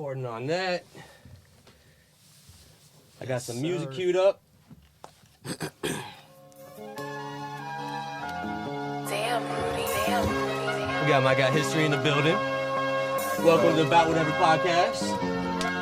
recording on that. I got some music queued up. Damn, Rudy. We got history in the building. Welcome to the Bout Whatever podcast.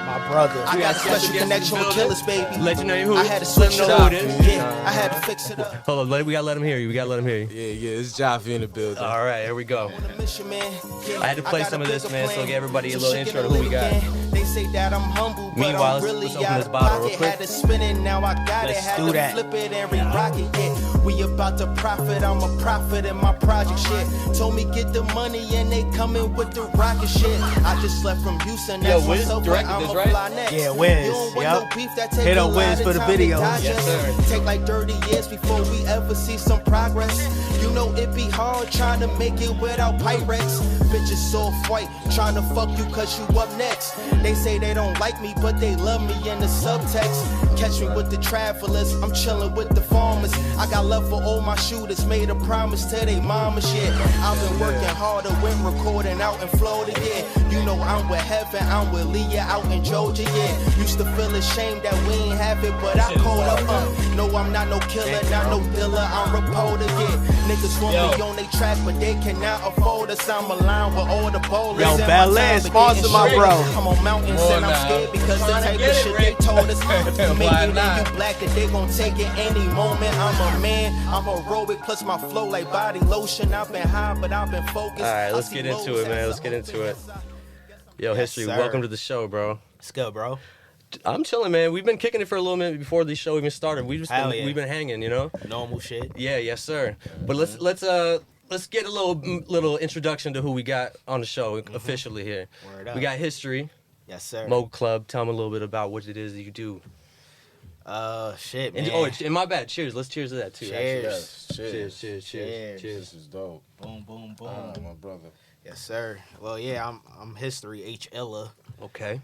My brother. I got a special connection with killers, baby. Legendary who? I had to switch it Let 'em know up. who it is. Yeah, I had to fix it up. Hold on, we gotta let him hear you. Yeah, it's Joffy in the building. All right, here we go. On a mission, man. Yeah, I had to play got some a of this, bigger man, so plan. give everybody a Some little shit intro to get who we got. lit. They say that I'm humble, but Meanwhile, I'm really let's open out this of bottle real pocket. quick. Had to spin it, now I got Let's it. Had do to that. flip it and re-rock it. Yeah, we about to profit. I'm a prophet in my project shit. Told me get the money and they coming with the rocket shit. I just left from Houston. Yo, That's Wiz myself, directed I'm this, a right? fly next. Yeah, Wiz, You don't want yup. no beef that take Hit a up lot Wiz of for the time to video. digest. Yes, sir. Take like 30 years before we ever see some progress. You know it be hard trying to make it without Pyrex. Bitches soft white, trying to fuck you cause you up next. They say they don't like me, but they love me in the subtext. Catch me with the travelers, I'm chilling with the farmers. I got love for all my shooters, made a promise to they mama shit. I've been working harder when recording out in Florida, yeah. You know I'm with Heaven, I'm with Leah out in Georgia, yeah. Used to feel ashamed that we ain't have it, but I called up, no, I'm not no killer, not no dealer, I'm reporter, yeah. Niggas want me on they track, but they cannot afford us. I'm aligned with all the ballers. Yo, and my Ballet, time sponsor getting my straight. bro. I'm on mountains and I'm scared because the type of shit they told us. If you make it and you black, that they gon' take it any moment. I'm a man, I'm heroic, plus my flow like body lotion. I've been high, but I've been focused. All right, let's get into it, man. Let's get into it. Yo, Yes, History, sir. welcome to the show, bro. Let's go, bro. I'm chilling, man. We've been kicking it for a little minute before the show even started. Hell yeah. We've been hanging, you know. Normal shit. Yeah, yes, sir. But let's get a little introduction to who we got on the show officially here. Word up. We got History, Yes, sir. Mogul Club. Tell them a little bit about what it is that you do. Shit, man. And my bad. Cheers. Let's cheers to that too. Cheers. Actually. Cheers. Cheers. This is dope. Boom, boom, boom. My brother. Yes, sir. Well, yeah, I'm History H. Illa. Okay.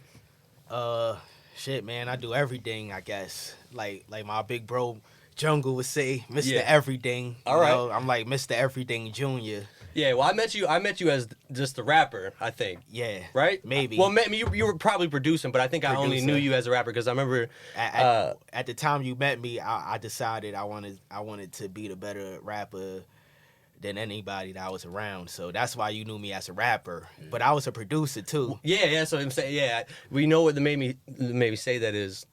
Shit, man, I do everything, I guess. Like my big bro Jungle would say, Mr. Yeah. Everything. All right. Know? I'm like Mr. Everything Jr. Yeah. Well, I met you as just the rapper. I think. Yeah. Right? Maybe. Well, you were probably producing, but I think I only Producer. knew you as a rapper because I remember. At the time you met me, I decided I wanted to be the better rapper than anybody that I was around. So that's why you knew me as a rapper. But I was a producer too. Yeah. So I'm saying, yeah, we know what made me say that is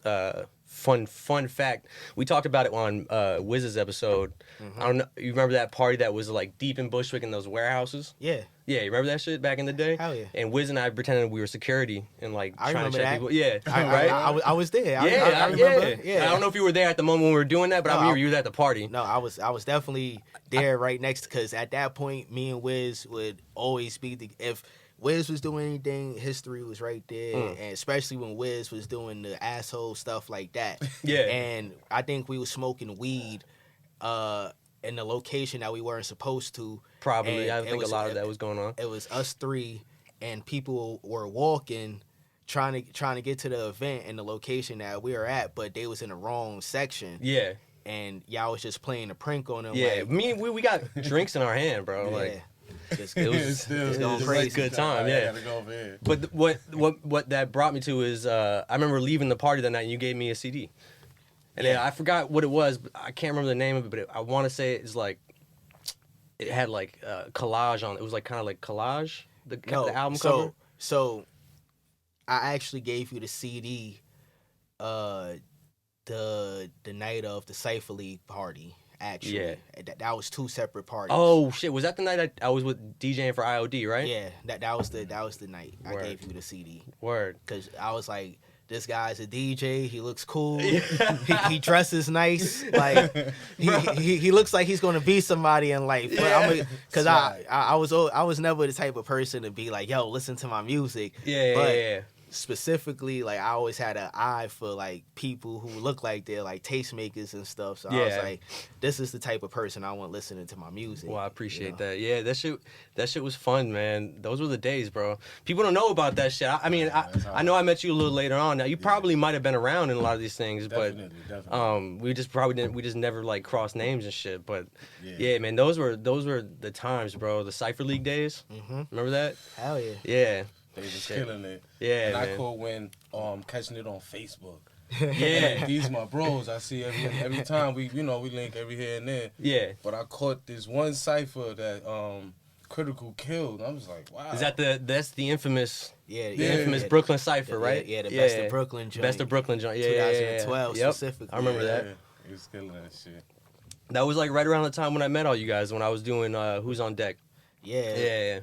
fun fact. We talked about it on Wiz's episode. I don't know. You remember that party that was like deep in Bushwick in those warehouses? Yeah. Yeah, you remember that shit back in the day? Hell yeah. And Wiz and I pretended we were security and like I trying to remember check that. people. Yeah, I right. was there. I I remember. Yeah. I don't know if you were there at the moment when we were doing that, but No, I remember you were at the party. No, I was definitely there right next, because at that point, me and Wiz would always be if Wiz was doing anything, History was right there, and especially when Wiz was doing the asshole stuff like that. Yeah. And I think we was smoking weed in the location that we weren't supposed to. Probably, And I it think was- a lot of that was going on. It was us three, and people were walking, trying to get to the event in the location that we were at, but they was in the wrong section. Yeah, And y'all was just playing a prank on them. yeah. Like, We got drinks in our hand, bro. yeah. Like Just, it was it's going a crazy. good time. Yeah. gotta go over here. But what that brought me to is I remember leaving the party that night and you gave me a CD. And then I forgot what it was, but I can't remember the name of it, but I want to say it's like, it had like collage on it. It was like kind of like collage, the album cover. So I actually gave you the CD the night of the Cypher League party, actually. Yeah. That was two separate parties. Oh shit, was that the night I was with DJing for IOD, right? Yeah, that was the night Word. I gave you the CD. Word. Cause I was like, this guy's a DJ. He looks cool. He dresses nice. Like he looks like he's gonna be somebody in life. But cause I was never the type of person to be like, yo, listen to my music. Yeah. Specifically, like I always had an eye for like people who look like they're like tastemakers and stuff. So I was like, this is the type of person I want listening to my music. Well, I appreciate that. Yeah, that shit was fun, man. Those were the days, bro. People don't know about that shit. I mean, I know I met you a little later on. Now you probably might have been around in a lot of these things, Definitely. we just probably didn't. We just never like crossed names and shit. But yeah, man, those were the times, bro. The Cypher League days. Mm-hmm. Remember that? Hell yeah. Yeah. They was killing it. Yeah, and man. I caught when catching it on Facebook. Yeah. Like, these my bros. I see every time we link every here and there. Yeah. But I caught this one cipher that Critical killed. I was like, wow. Is that that's the infamous Yeah. Brooklyn cipher, right? Yeah, the Best of Brooklyn joint. Best of Brooklyn joint. Yeah, 2012 Yep. specifically. I remember that. He was killing that shit. That was like right around the time when I met all you guys, when I was doing Who's on Deck. Yeah.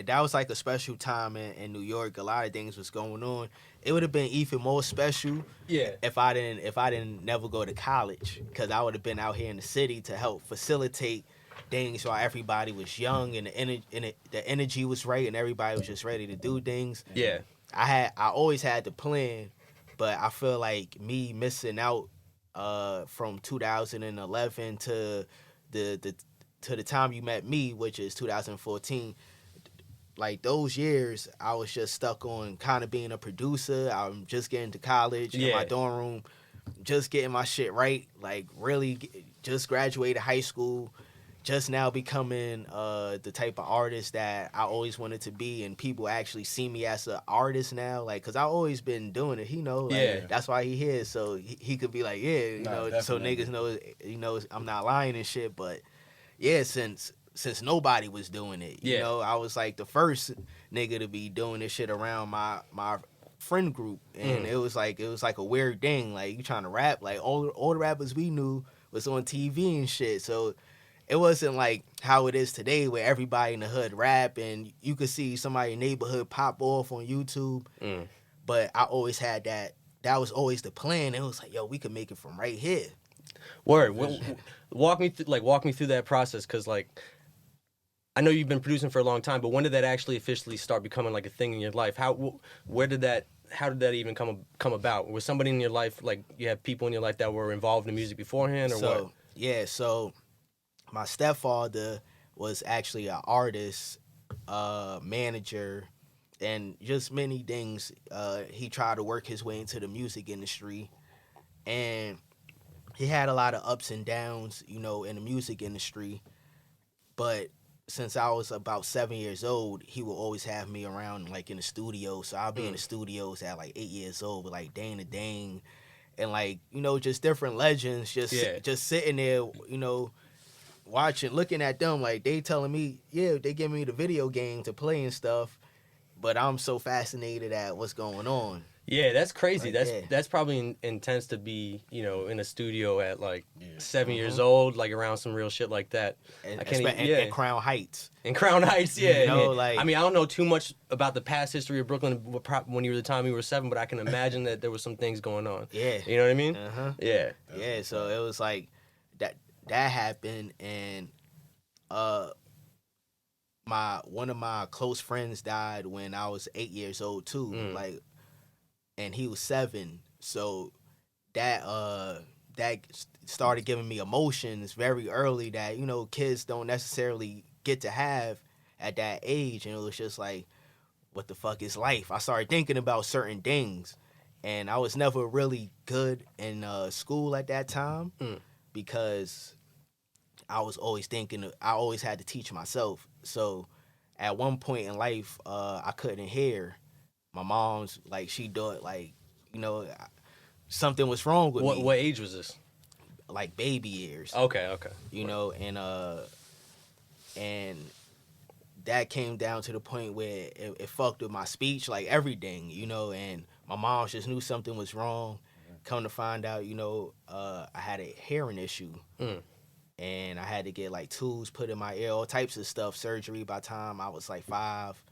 That was like a special time in New York. A lot of things was going on. It would have been even more special if I didn't never go to college, because I would have been out here in the city to help facilitate things while everybody was young and the energy was right and everybody was just ready to do things. Yeah. I always had the plan, but I feel like me missing out from 2011 to the time you met me, which is 2014. Like those years, I was just stuck on kind of being a producer. I'm just getting to college in my dorm room, just getting my shit right. Like really, just graduated high school, just now becoming the type of artist that I always wanted to be, and people actually see me as an artist now. Like, cause I always been doing it. He know, like, that's why he here, so he could be like, so niggas know, I'm not lying and shit. But yeah, since nobody was doing it, you know, I was like the first nigga to be doing this shit around my friend group, and it was like a weird thing. Like, you trying to rap, like all the rappers we knew was on TV and shit, so it wasn't like how it is today where everybody in the hood rap and you could see somebody in the neighborhood pop off on YouTube. But I always had that was always the plan. It was like, yo, we could make it from right here. Word. Well, walk me through that process, because like I know you've been producing for a long time, but when did that actually officially start becoming like a thing in your life? How did that even come about? Was somebody in your life, like you have people in your life that were involved in music beforehand, or what? Yeah, so my stepfather was actually an artist, manager, and just many things. He tried to work his way into the music industry, and he had a lot of ups and downs, you know, in the music industry. But since I was about 7 years old, he would always have me around, like, in the studio. So I'll be in the studios at, like, 8 years old with, like, Dane the Dane and, like, you know, just different legends, just sitting there, you know, watching, looking at them, like, they telling me, they giving me the video game to play and stuff, but I'm so fascinated at what's going on. Yeah, that's crazy. Like, that's probably intense to be, you know, in a studio at like 7 years old, like around some real shit like that. And, in Crown Heights. In Crown Heights, yeah. You know, like, I mean, I don't know too much about the past history of Brooklyn when you were the time you were 7, but I can imagine that there was some things going on. Yeah. You know what I mean? Yeah. Yeah, so it was like that happened, and one of my close friends died when I was 8 years old too. Like, and he was 7, so that started giving me emotions very early that, you know, kids don't necessarily get to have at that age. And it was just like, what the fuck is life? I started thinking about certain things, and I was never really good in school at that time because I was always thinking, I always had to teach myself. So at one point in life, I couldn't hear. My mom's like, she thought, like, you know, something was wrong with me. What age was this? Like baby years. Okay. You know, and that came down to the point where it fucked with my speech, like everything, you know, and my mom just knew something was wrong. Come to find out, you know, I had a hearing issue. And I had to get like tubes put in my ear, all types of stuff, surgery by the time I was like 5.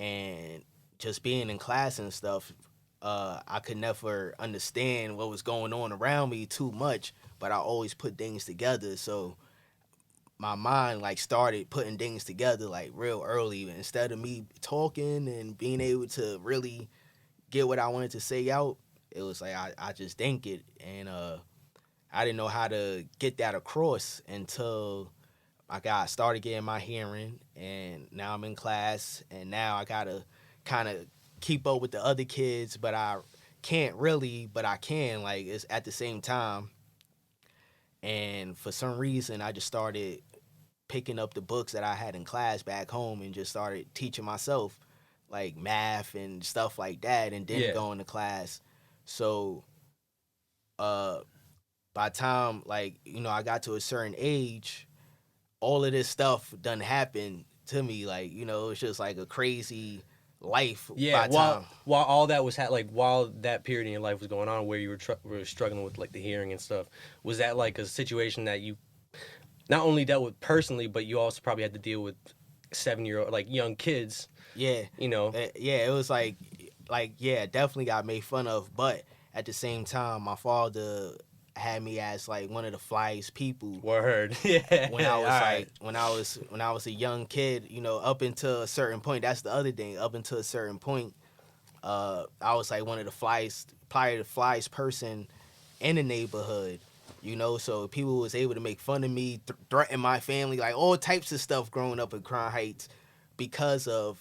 And just being in class and stuff, I could never understand what was going on around me too much, but I always put things together. So my mind like started putting things together like real early. Instead of me talking and being able to really get what I wanted to say out, it was like I just think it. And I didn't know how to get that across until I started getting my hearing, and now I'm in class, and now I gotta kind of keep up with the other kids, but I can't really, but I can, like, it's at the same time. And for some reason, I just started picking up the books that I had in class back home and just started teaching myself. like math and stuff like that, and didn't go into class. So, by the time like I got to a certain age, all of this stuff done happened to me. Like it's just like a crazy life. Yeah, by time. while all that was while that period in your life was going on, where you were struggling with like the hearing and stuff, was that like a situation that you not only dealt with personally, but you also probably had to deal with 7-year-old like young kids? Yeah, it was like definitely got made fun of, but at the same time, my father had me as like one of the flyest people. Word. Yeah. When I was when I was a young kid, up until a certain point. That's the other thing. Up until a certain point, I was like one of the flyest, probably the flyest person in the neighborhood. So people was able to make fun of me, threaten my family, like all types of stuff growing up in Crown Heights because of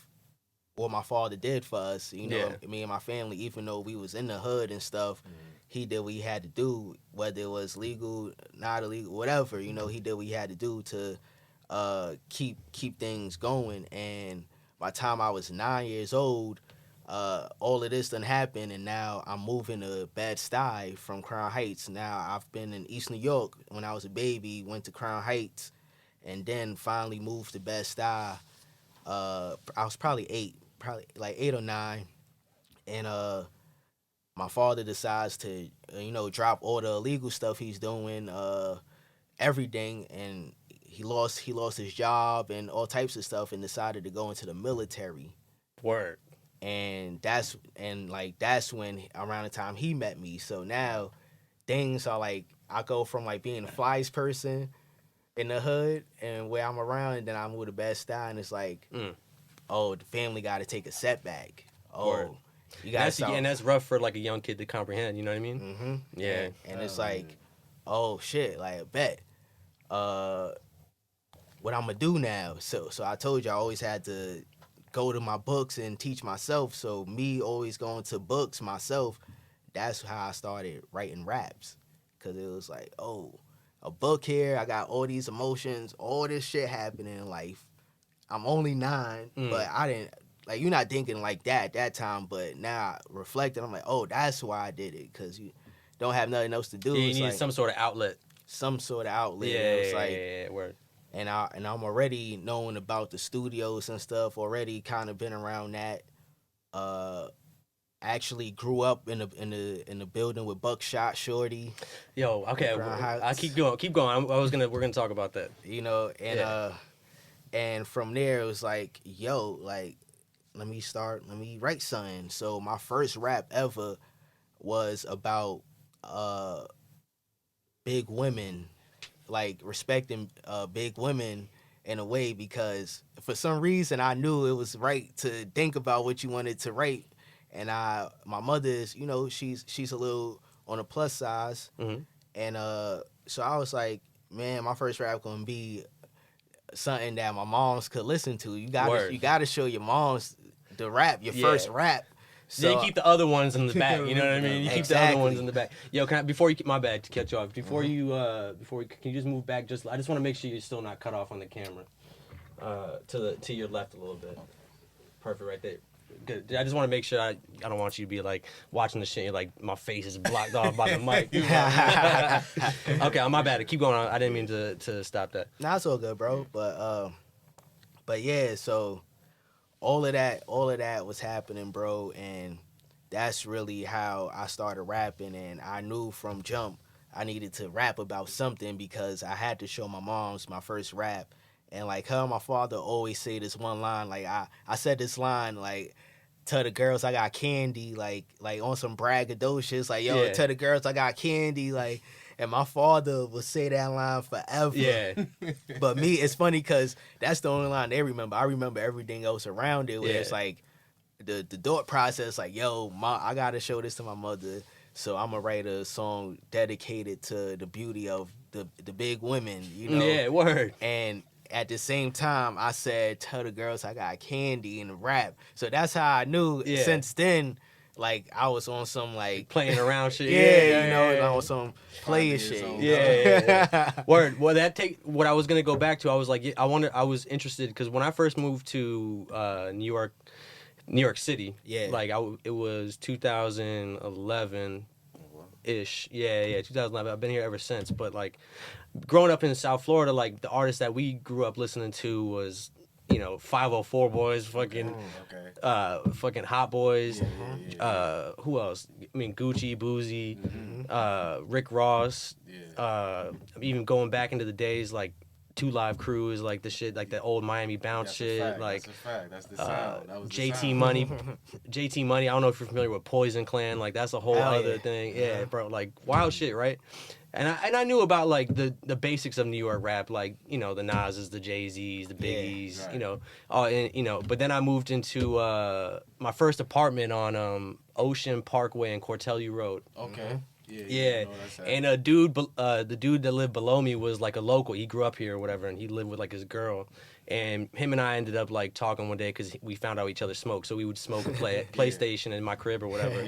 what my father did for us. Me and my family, even though we was in the hood and stuff, he did what he had to do, whether it was legal, not illegal, whatever. He did what he had to do to keep things going. And by the time I was 9 years old, all of this done happened, and now I'm moving to Bed-Stuy from Crown Heights. Now I've been in East New York when I was a baby, went to Crown Heights, and then finally moved to Bed-Stuy. I was probably 8 or 9, and my father decides to drop all the illegal stuff he's doing, everything, and he lost his job and all types of stuff, and decided to go into the military. Word. And that's when around the time he met me. So now things are like, I go from like being the flyest person in the hood and where I'm around, and then I move to Bed-Stuy, and it's like, oh, the family got to take a setback. Oh, Word. You got and that's rough for like a young kid to comprehend. You know what I mean? Mm-hmm. Yeah. And it's like, oh shit, like bet. What I'm gonna do now? So I told you I always had to go to my books and teach myself. So me always going to books myself, that's how I started writing raps. Cause it was like, oh, a book here, I got all these emotions, all this shit happening in life. I'm only 9, but I didn't, like, you're not thinking like that at that time, but now reflecting, I'm like, oh, that's why I did it, because you don't have nothing else to do. Yeah, you it's need like, some sort of outlet. Yeah, word. And I'm already knowing about the studios and stuff, already kind of been around that. Actually grew up in the building with Buckshot Shorty. Yo, okay, I keep going. We're gonna talk about that. And from there it was like, yo, like, let me write something. So my first rap ever was about big women, like respecting big women in a way, because for some reason I knew it was right to think about what you wanted to write. And my mother is, she's a little on the plus size. Mm-hmm. And so I was like, man, my first rap gonna be something that my moms could listen to. You gotta show your moms the rap, your first rap. So you keep the other ones in the back. You know what I mean? You keep the other ones in the back. Yo, my bad to catch you off. Can you just move back? I just want to make sure you're still not cut off on the camera. To your left a little bit. Perfect, right there. Good. I just want to make sure I don't want you to be like watching the shit. Like my face is blocked off by the mic. Okay, my bad. Keep going on. I didn't mean to stop that. Nah, it's all good, bro. But yeah. So all of that was happening, bro, and that's really how I started rapping. And I knew from jump I needed to rap about something, because I had to show my moms my first rap. And like her and my father always say this one line. Like I said this line, like, tell the girls I got candy, like on some braggadocious, like, yo, tell the girls I got candy, like. And my father would say that line forever. Yeah. But me, it's funny because that's the only line they remember. I remember everything else around it, where it's like the thought process, like, yo, I gotta show this to my mother, so I'm gonna write a song dedicated to the beauty of the big women, Yeah, word. And at the same time, I said, tell the girls I got candy in the rap. So that's how I knew since then, like, I was on some, like, playing around shit. I was on player shit. Yeah. Word. Well, what I was going to go back to, I was like, I was interested, because when I first moved to New York, New York City. Yeah. Like it was 2011 ish. Yeah, 2011. I've been here ever since. But like growing up in South Florida, like the artists that we grew up listening to was, 504 Boys, fucking fucking Hot Boys. Who else? I mean, Gucci, Boozy, Rick Ross. Even going back into the days like Two Live Crew is like the shit, like the old Miami Bounce shit. Like that's a fact. That's the sound. That was the JT sound. Money, JT Money. I don't know if you're familiar with Poison Clan. Like that's a whole other thing. Yeah, bro. Like wild shit, right? And I knew about like the basics of New York rap, like the Nas's, the Jay-Z's, the Biggies, But then I moved into my first apartment on Ocean Parkway and Cortelli Road. Okay. Yeah. And the dude that lived below me was like a local. He grew up here or whatever, and he lived with like his girl. And him and I ended up like talking one day because we found out each other smoked. So we would smoke and play PlayStation in my crib or whatever.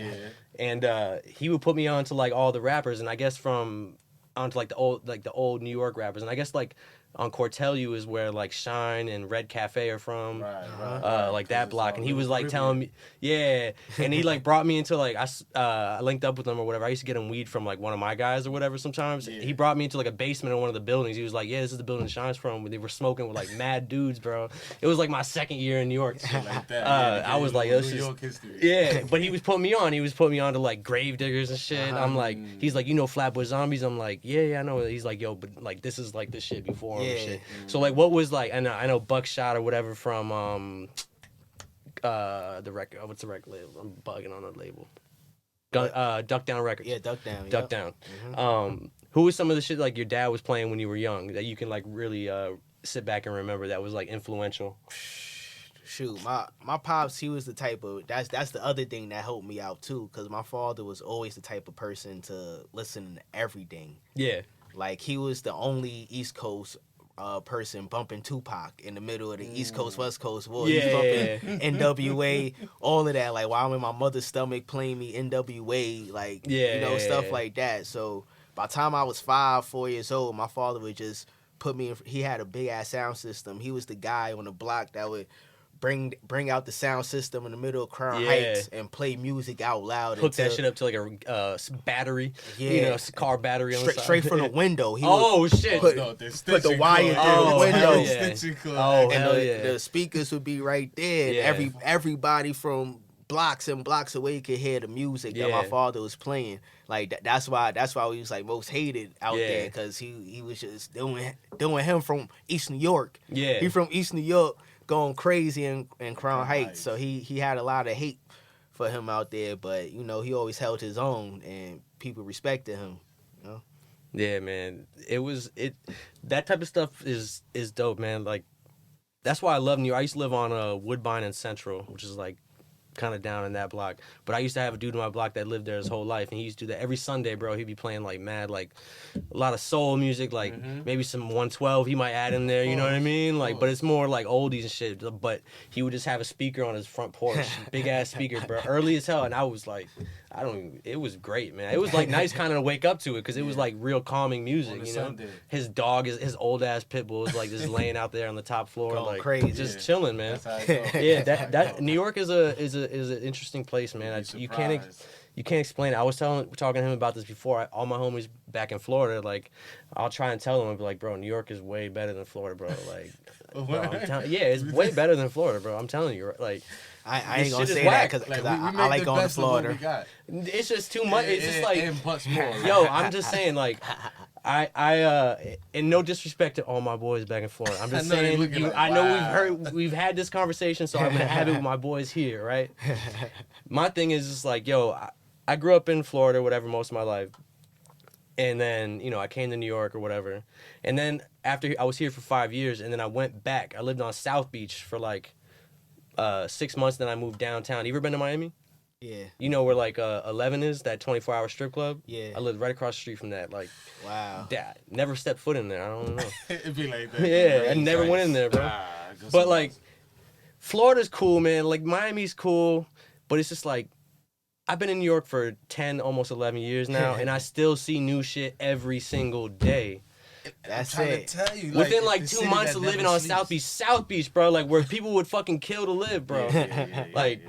And he would put me on to like all the rappers, and I guess onto like the old New York rappers. And I guess like on Cortelli is where like Shine and Red Cafe are from, like that block. And he was like telling me, and he like brought me into like I linked up with him or whatever. I used to get him weed from like one of my guys or whatever sometimes. He brought me into like a basement in one of the buildings. He was like, this is the building Shine's from. They were smoking with like mad dudes, bro. It was like my second year in New York. Like that. I was like, this New is York history. Yeah, but he was putting me on. He was putting me on to like Gravediggers and shit. I'm like, he's like, Flatbush Zombies. I'm like, yeah, I know. He's like, yo, but like this is like the shit before him and shit. So like, what was like? I know Buckshot or whatever from the record. What's the record label? I'm bugging on the label. Duck Down Records. Yeah, Duck Down. Duck Down. Who was some of the shit like your dad was playing when you were young that you can like really sit back and remember that was like influential? Shoot, my pops, he was the type of that's the other thing that helped me out too, because my father was always the type of person to listen to everything. Yeah, like he was the only East Coast person bumping Tupac in the middle of the East Coast West Coast war. He's bumping NWA, all of that. Like while I'm in my mother's stomach playing me NWA, like stuff like that. So by the time I was 4 years old, my father would just put me in. He had a big ass sound system. He was the guy on the block that would bring out the sound system in the middle of Crown Heights and play music out loud. Hook that shit up to like a battery, car battery on straight from the window. He shit! Put the wire through the window. The speakers would be right there. And everybody from blocks and blocks away could hear the music that my father was playing. Like that's why he was like most hated out there, because he was just doing him from East New York. Yeah, he from East New York, going crazy in Crown Heights. So he had a lot of hate for him out there, but he always held his own and people respected him. Yeah, man. That type of stuff is dope, man. Like that's why I love New York. I used to live on Woodbine and Central, which is like kind of down in that block. But I used to have a dude in my block that lived there his whole life, and he used to do that every Sunday, bro. He'd be playing like mad, like a lot of soul music, like maybe some 112 he might add in there, you know what I mean? Like, but it's more like oldies and shit. But he would just have a speaker on his front porch, big ass speaker, bro, early as hell. And I was like, it was great, man. It was like nice kind of to wake up to it, because it was like real calming music, you know? Sunday. His dog, his old ass pit bull is like just laying out there on the top floor, going like crazy, just chilling, man. That New York is an interesting place, man. You can't explain it. I was talking to him about this before. All my homies back in Florida, like I'll try and tell them, I'll be like, bro, New York is way better than Florida, bro. Like, it's way better than Florida, bro. I'm telling you, like. I ain't gonna say that because I like going to Florida. It's just too much. It's just like, and much more. Yo, I'm just saying, like, I and no disrespect to all my boys back in Florida. I'm just saying, I know we've had this conversation, so I'm gonna have it with my boys here, right? My thing is just like, yo, I grew up in Florida, whatever, most of my life, and then I came to New York or whatever, and then after I was here for 5 years, and then I went back. I lived on South Beach for like 6 months, then I moved downtown. You ever been to Miami? Yeah. You know where like 11 is, that 24-hour strip club? Yeah. I lived right across the street from that. Like, wow. Dad, never stepped foot in there. I don't know. It'd be like that. Yeah, I never went in there, bro. But like, Florida's cool, man. Like Miami's cool, but it's just like, I've been in New York for 10, almost 11 years now, and I still see new shit every single day. That's I'm trying it. to tell you, Within it's like the 2 city months that of living never on sleeps. South Beach, bro, like where people would fucking kill to live, bro. Like,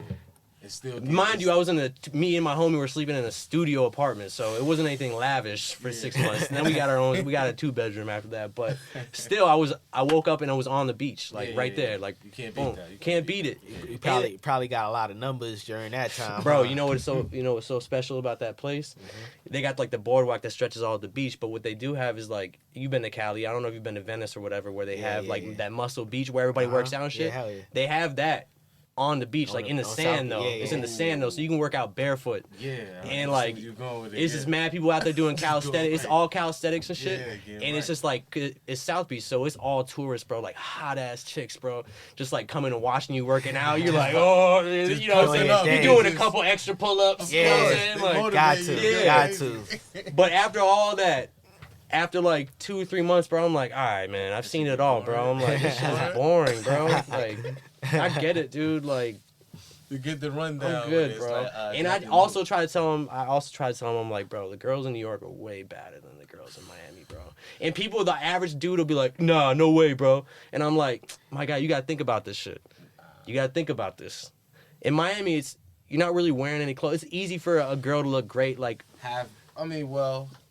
It's still mind you, I was me and my homie were sleeping in a studio apartment, so it wasn't anything lavish for 6 months. And then we got we got a 2-bedroom after that, but still, I woke up and I was on the beach, like right there, like you can't boom, beat that. You can't beat it. You probably got a lot of numbers during that time, Bro, huh? you know what's so special about that place? They got like the boardwalk that stretches all the beach, but what they do have is like, you've been to Cali, I don't know if you've been to Venice or whatever, where they have that Muscle Beach where everybody works out and shit. Yeah, hell yeah. They have that on the beach, like in the sand though. It's in the sand though, so you can work out barefoot. Yeah, And like, it's just mad people out there doing calisthenics. It's all calisthenics and shit. And it's just like, it's South Beach, so it's all tourists, bro. Like hot ass chicks, bro. Just like coming and watching you working out. You're like, oh, you know what I'm saying? You're doing a couple extra pull ups. Yeah, you know what I'm saying? Like, got to. But after all that, after like 2 or 3 months, bro, I'm like, all right, man, I've seen it all, bro. I'm like, this shit's boring, bro. Like, I get it, dude. Like, you get the rundown. I'm good, bro. Like, and I also try to tell him. I'm like, bro, the girls in New York are way better than the girls in Miami, bro. And people, the average dude will be like, nah, no way, bro. And I'm like, my God, you gotta think about this shit. You gotta think about this. In Miami, you're not really wearing any clothes. It's easy for a girl to look great, like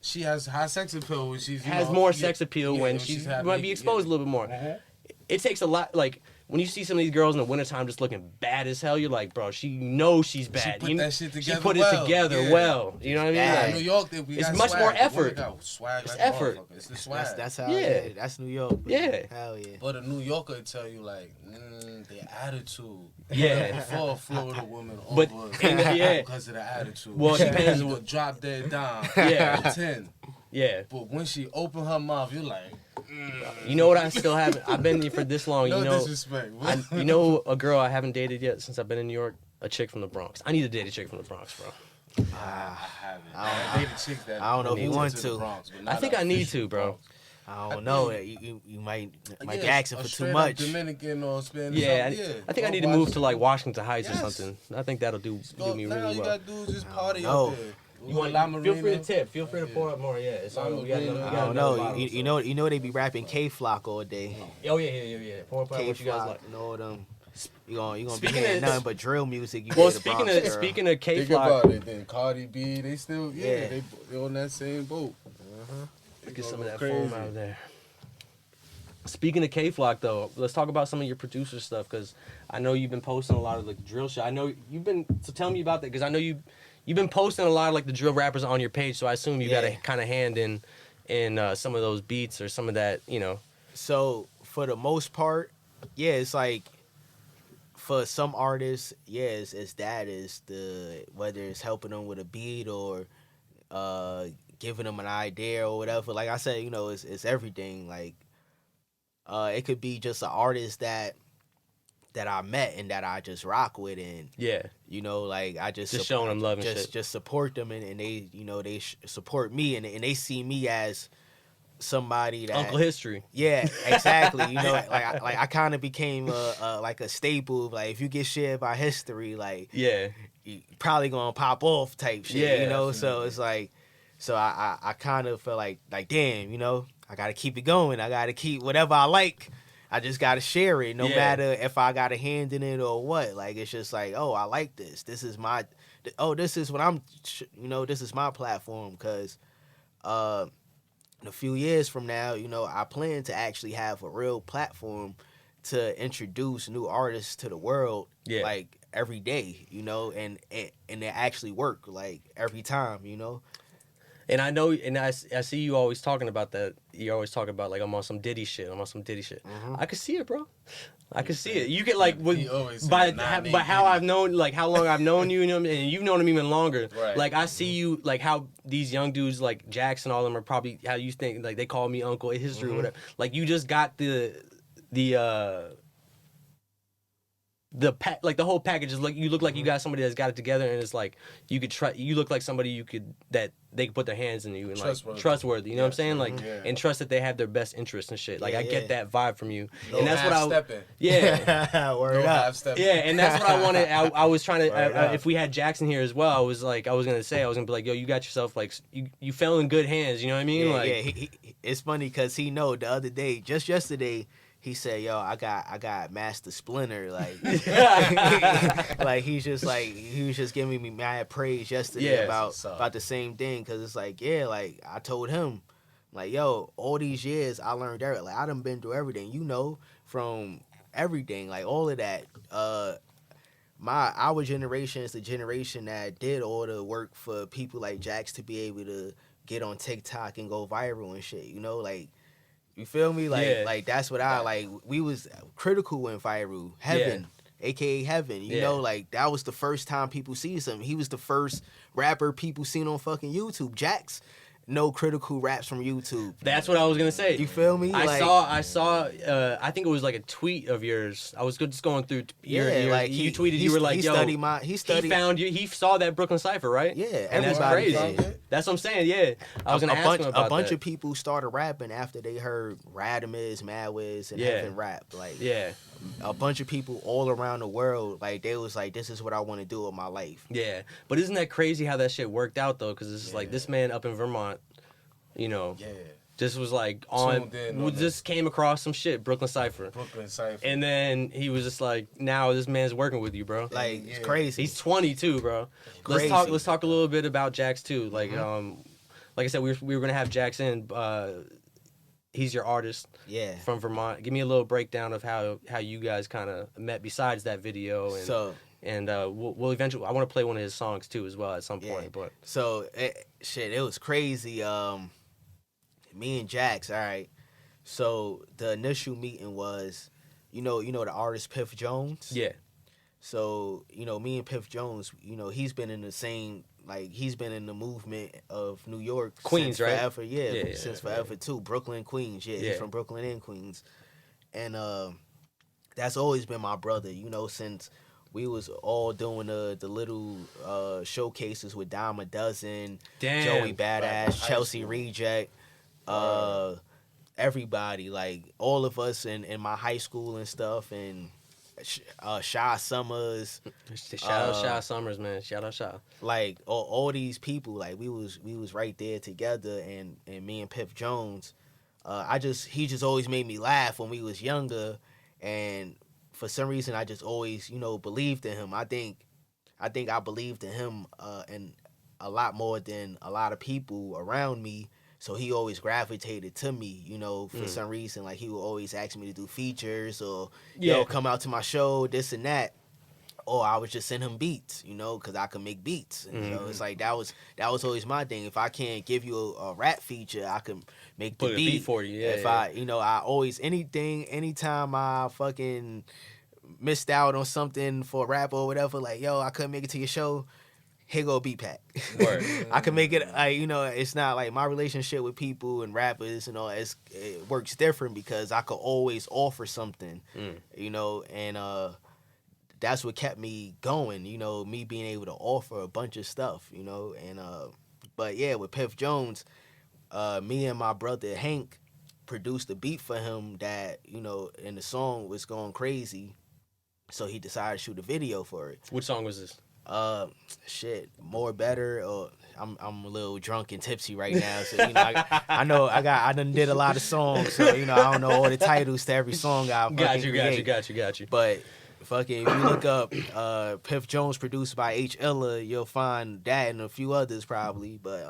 she has high sex appeal when she's more sex appeal when she might be exposed a little bit more. It takes a lot, like. When you see some of these girls in the wintertime just looking bad as hell, you're like, bro, she knows she's bad. She put that shit together. She put it together well. You know what I mean? Yeah. Like, New York, it's much more effort. It's effort. It's the swag. That's how. Yeah. That's New York. Bro. Yeah. Hell yeah. But a New Yorker will tell you like, their attitude. Yeah. For a Florida woman But over because of the attitude. Well, it she depends. will drop that down. Yeah. 10. Yeah. But when she open her mouth, you're like, You know what I still haven't? I've been here for this long. no you know, disrespect. you know a girl I haven't dated yet since I've been in New York? A chick from the Bronx. I need to date a chick from the Bronx, bro. I haven't. I dated chicks that I don't know if you want to. to. The Bronx, but I not think I need official to, bro. Bronx. I don't know. You might be Yes, asking a for too straight up much. Dominican or Spanish. Yeah, I think I need to move to like Washington Heights or Yes. something. I think that'll do me now really you well. gotta do is just party know. up there. You want, La feel free to Marina. tip. Feel free to pour up more. Yeah, it's on. We got another, I don't know. You know they be rapping K-Flock all day. Oh yeah. Pour up what you guys K-Flock, like. you know them. You gonna be Speaking hearing of- nothing but drill music. You Well, hear the Bronx girl. speaking of K Think Flock, about it. Then Cardi B, they still they on that same boat. get some of Go that crazy. foam out of there. Speaking of K Flock, though, let's talk about some of your producer stuff because I know you've been posting a lot of like drill shit. I know you've been. So tell me about that because I know you've been posting a lot of like the drill rappers on your page. So I assume you got a kind of hand in some of those beats or some of that, you know. So for the most part, yeah, it's like for some artists, it's that is the whether it's helping them with a beat or giving them an idea or whatever. Like I said, you know, it's everything. Like it could be just an artist that I met and that I just rock with, and you know, like I just showing them love and shit. Just support them, and they, you know, they support me, and they see me as somebody that Uncle History. Yeah, exactly. You know, like I kind of became like a staple. Like if you get shared by history, like Yeah. you probably gonna pop off type shit. Yeah, you know, so it's like, so I kind of feel like damn, you know, I gotta keep it going. I gotta keep whatever I like. I just gotta share it, no matter if I got a hand in it or what. Like it's just like, oh, I like this. This is my, this is what I'm, you know, this is my platform. Because in a few years from now, you know, I plan to actually have a real platform to introduce new artists to the world, like every day, you know, and they actually work like every time, you know. And I know, and I see you always talking about that. You always talk about like I'm on some Diddy shit. Mm-hmm. I could see it, bro. I could see it. You get like by not how I've known, like how long I've known you, and you've known him even longer. Right. Like I see you, like how these young dudes like Jax and all them are probably how you think like they call me Uncle History or whatever. Like you just got the the whole package is you look like you got somebody that's got it together, and it's like you could you look like somebody that they could put their hands in you and trustworthy. You know what I'm saying? Like and trust that they have their best interests and shit. Like I get that vibe from you, and that's what Word up. And that's what I wanted. I was trying to if we had Jackson here as well, I was gonna be like, yo, you got yourself like you fell in good hands. You know what I mean? It's funny because he know the other day, just yesterday. He said, "Yo, I got Master Splinter." Like, like he was just giving me mad praise yesterday about the same thing. Cause it's like, like I told him, like, yo, all these years I learned everything. Like I done been through everything, from everything, like all of that. Our generation is the generation that did all the work for people like Jax to be able to get on TikTok and go viral and shit. Like. You feel me? Like that's what I like. We was critical when viral. Heaven, aka Heaven. You know, like that was the first time people see him. He was the first rapper people seen on fucking YouTube. Jax, no critical raps from YouTube. That's what I was gonna say. You feel me? I saw. I think it was like a tweet of yours. I was just going through your like you tweeted. You were like, yo, he found you. He saw that Brooklyn Cypher, right? Yeah, and that's crazy. That's what I'm saying. Yeah, I was gonna ask him about a bunch of people started rapping after they heard Radimus, Madwiz, and Heaven rap. Like, a bunch of people all around the world, like they was like, this is what I want to do with my life. Yeah, but isn't that crazy how that shit worked out though? Because it's like this man up in Vermont, just was like just came across some shit, Brooklyn Cypher. And then he was just like, now this man's working with you, bro. Like, it's crazy. He's 22, bro. Crazy. Let's talk a little bit about Jax too. Like, like I said, we were gonna have Jax in. He's your artist, from Vermont. Give me a little breakdown of how you guys kind of met besides that video, and we'll eventually. I want to play one of his songs too as well at some point. But it was crazy. Me and Jax, all right. So the initial meeting was, you know the artist Piff Jones. Yeah. So me and Piff Jones, he's been in the same. Like, he's been in the movement of New York. Queens, since right? Forever, since forever, too. Brooklyn, Queens, he's from Brooklyn and Queens. And that's always been my brother, since we was all doing the little showcases with Dime a Dozen, Joey Badass, Chelsea Reject, everybody, like, all of us in my high school and stuff, and Shy Summers. Shout out Shy Summers, man. Shout out Shy. Like all these people, like we was right there together, and me and Piff Jones. He just always made me laugh when we was younger, and for some reason I just always believed in him. I think I believed in him and a lot more than a lot of people around me. So he always gravitated to me, for some reason. Like, he would always ask me to do features or, come out to my show, this and that. Or I would just send him beats, because I could make beats. And, it's like that was always my thing. If I can't give you a rap feature, I can make the beat for you. Yeah, I always, anytime I fucking missed out on something for rap or whatever, like, yo, I couldn't make it to your show. Here go a beat pack. Word. I can make it, it's not like my relationship with people and rappers and all. It works different because I could always offer something, and that's what kept me going. Me being able to offer a bunch of stuff, and but yeah, with Piff Jones, me and my brother Hank produced a beat for him that and the song was going crazy, so he decided to shoot a video for it. Which song was this? More Better, or I'm a little drunk and tipsy right now, so I know I done did a lot of songs, so I don't know all the titles to every song I got you. But fucking, if you look up Piff Jones produced by H. Illa, you'll find that and a few others probably. But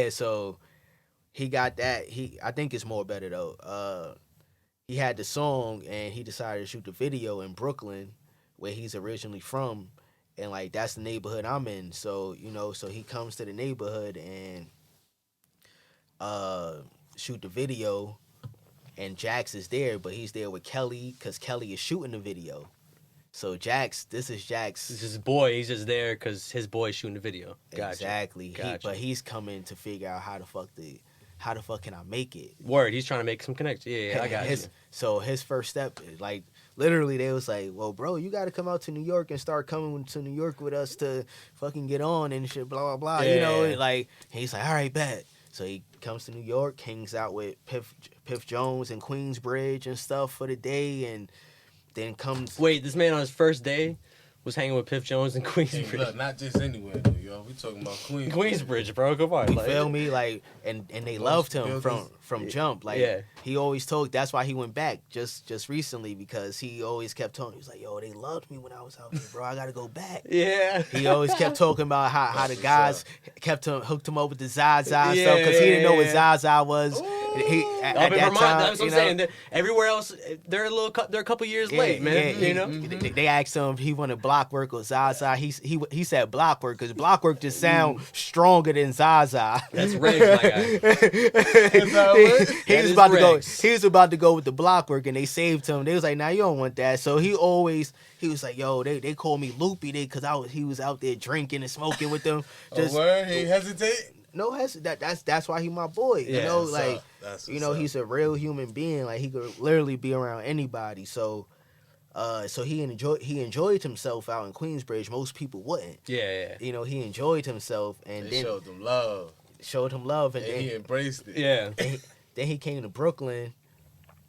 so he got that. I think it's More Better though. He had the song and he decided to shoot the video in Brooklyn, where he's originally from, and like that's the neighborhood I'm in. So so he comes to the neighborhood and shoot the video, and Jax is there, but he's there with Kelly because Kelly is shooting the video. So this is Jax. This is his boy. He's just there because his boy's shooting the video. Gotcha. Exactly. But he's coming to figure out how the fuck can I make it? Word. He's trying to make some connections. Yeah, I got you. So his first step, like, literally they was like, well, bro, you got to come out to New York and start coming to New York with us to fucking get on and shit, blah, blah, blah. Yeah. You know, and like, he's like, all right, bet. So he comes to New York, hangs out with Piff Jones and Queensbridge and stuff for the day, and then comes... Wait, this man on his first day was hanging with Piff Jones and Hey, Queensbridge. look, not just anywhere, though, yo. We talking about Queens. Queensbridge, bro. Come on. You Like, feel me? Like, and they loved him from jump. Like, Yeah. he always told. That's why he went back just recently, because he always kept talking. He was like, "Yo, they loved me when I was out there, bro. I gotta go back." Yeah. He always kept talking about how the guys hooked him up with the Zaza stuff, Yeah, because he didn't know what yeah. Zaza was. He Up at in that Vermont, time, that's what I'm you know? saying. Everywhere else, they're a couple years late, man. Yeah, you know. they asked him if he wanted block work or Zaza. He said block work, because block work just sound stronger than Zaza. That's Rex, my guy. He was about to go. He was about to go with the block work, and they saved him. They was like, "Nah, you don't want that." So he was like, "Yo, they call me Loopy, because he was out there drinking and smoking with them." Just word, he hesitate. No that's why he my boy. Yeah, you know, that's like up. That's you know, what's up. he's a real human being. Like, he could literally be around anybody. So he enjoyed himself out in Queensbridge. Most people wouldn't. Yeah. You know, he enjoyed himself, and They then showed them love, and and then he embraced it. Yeah. then he came to Brooklyn,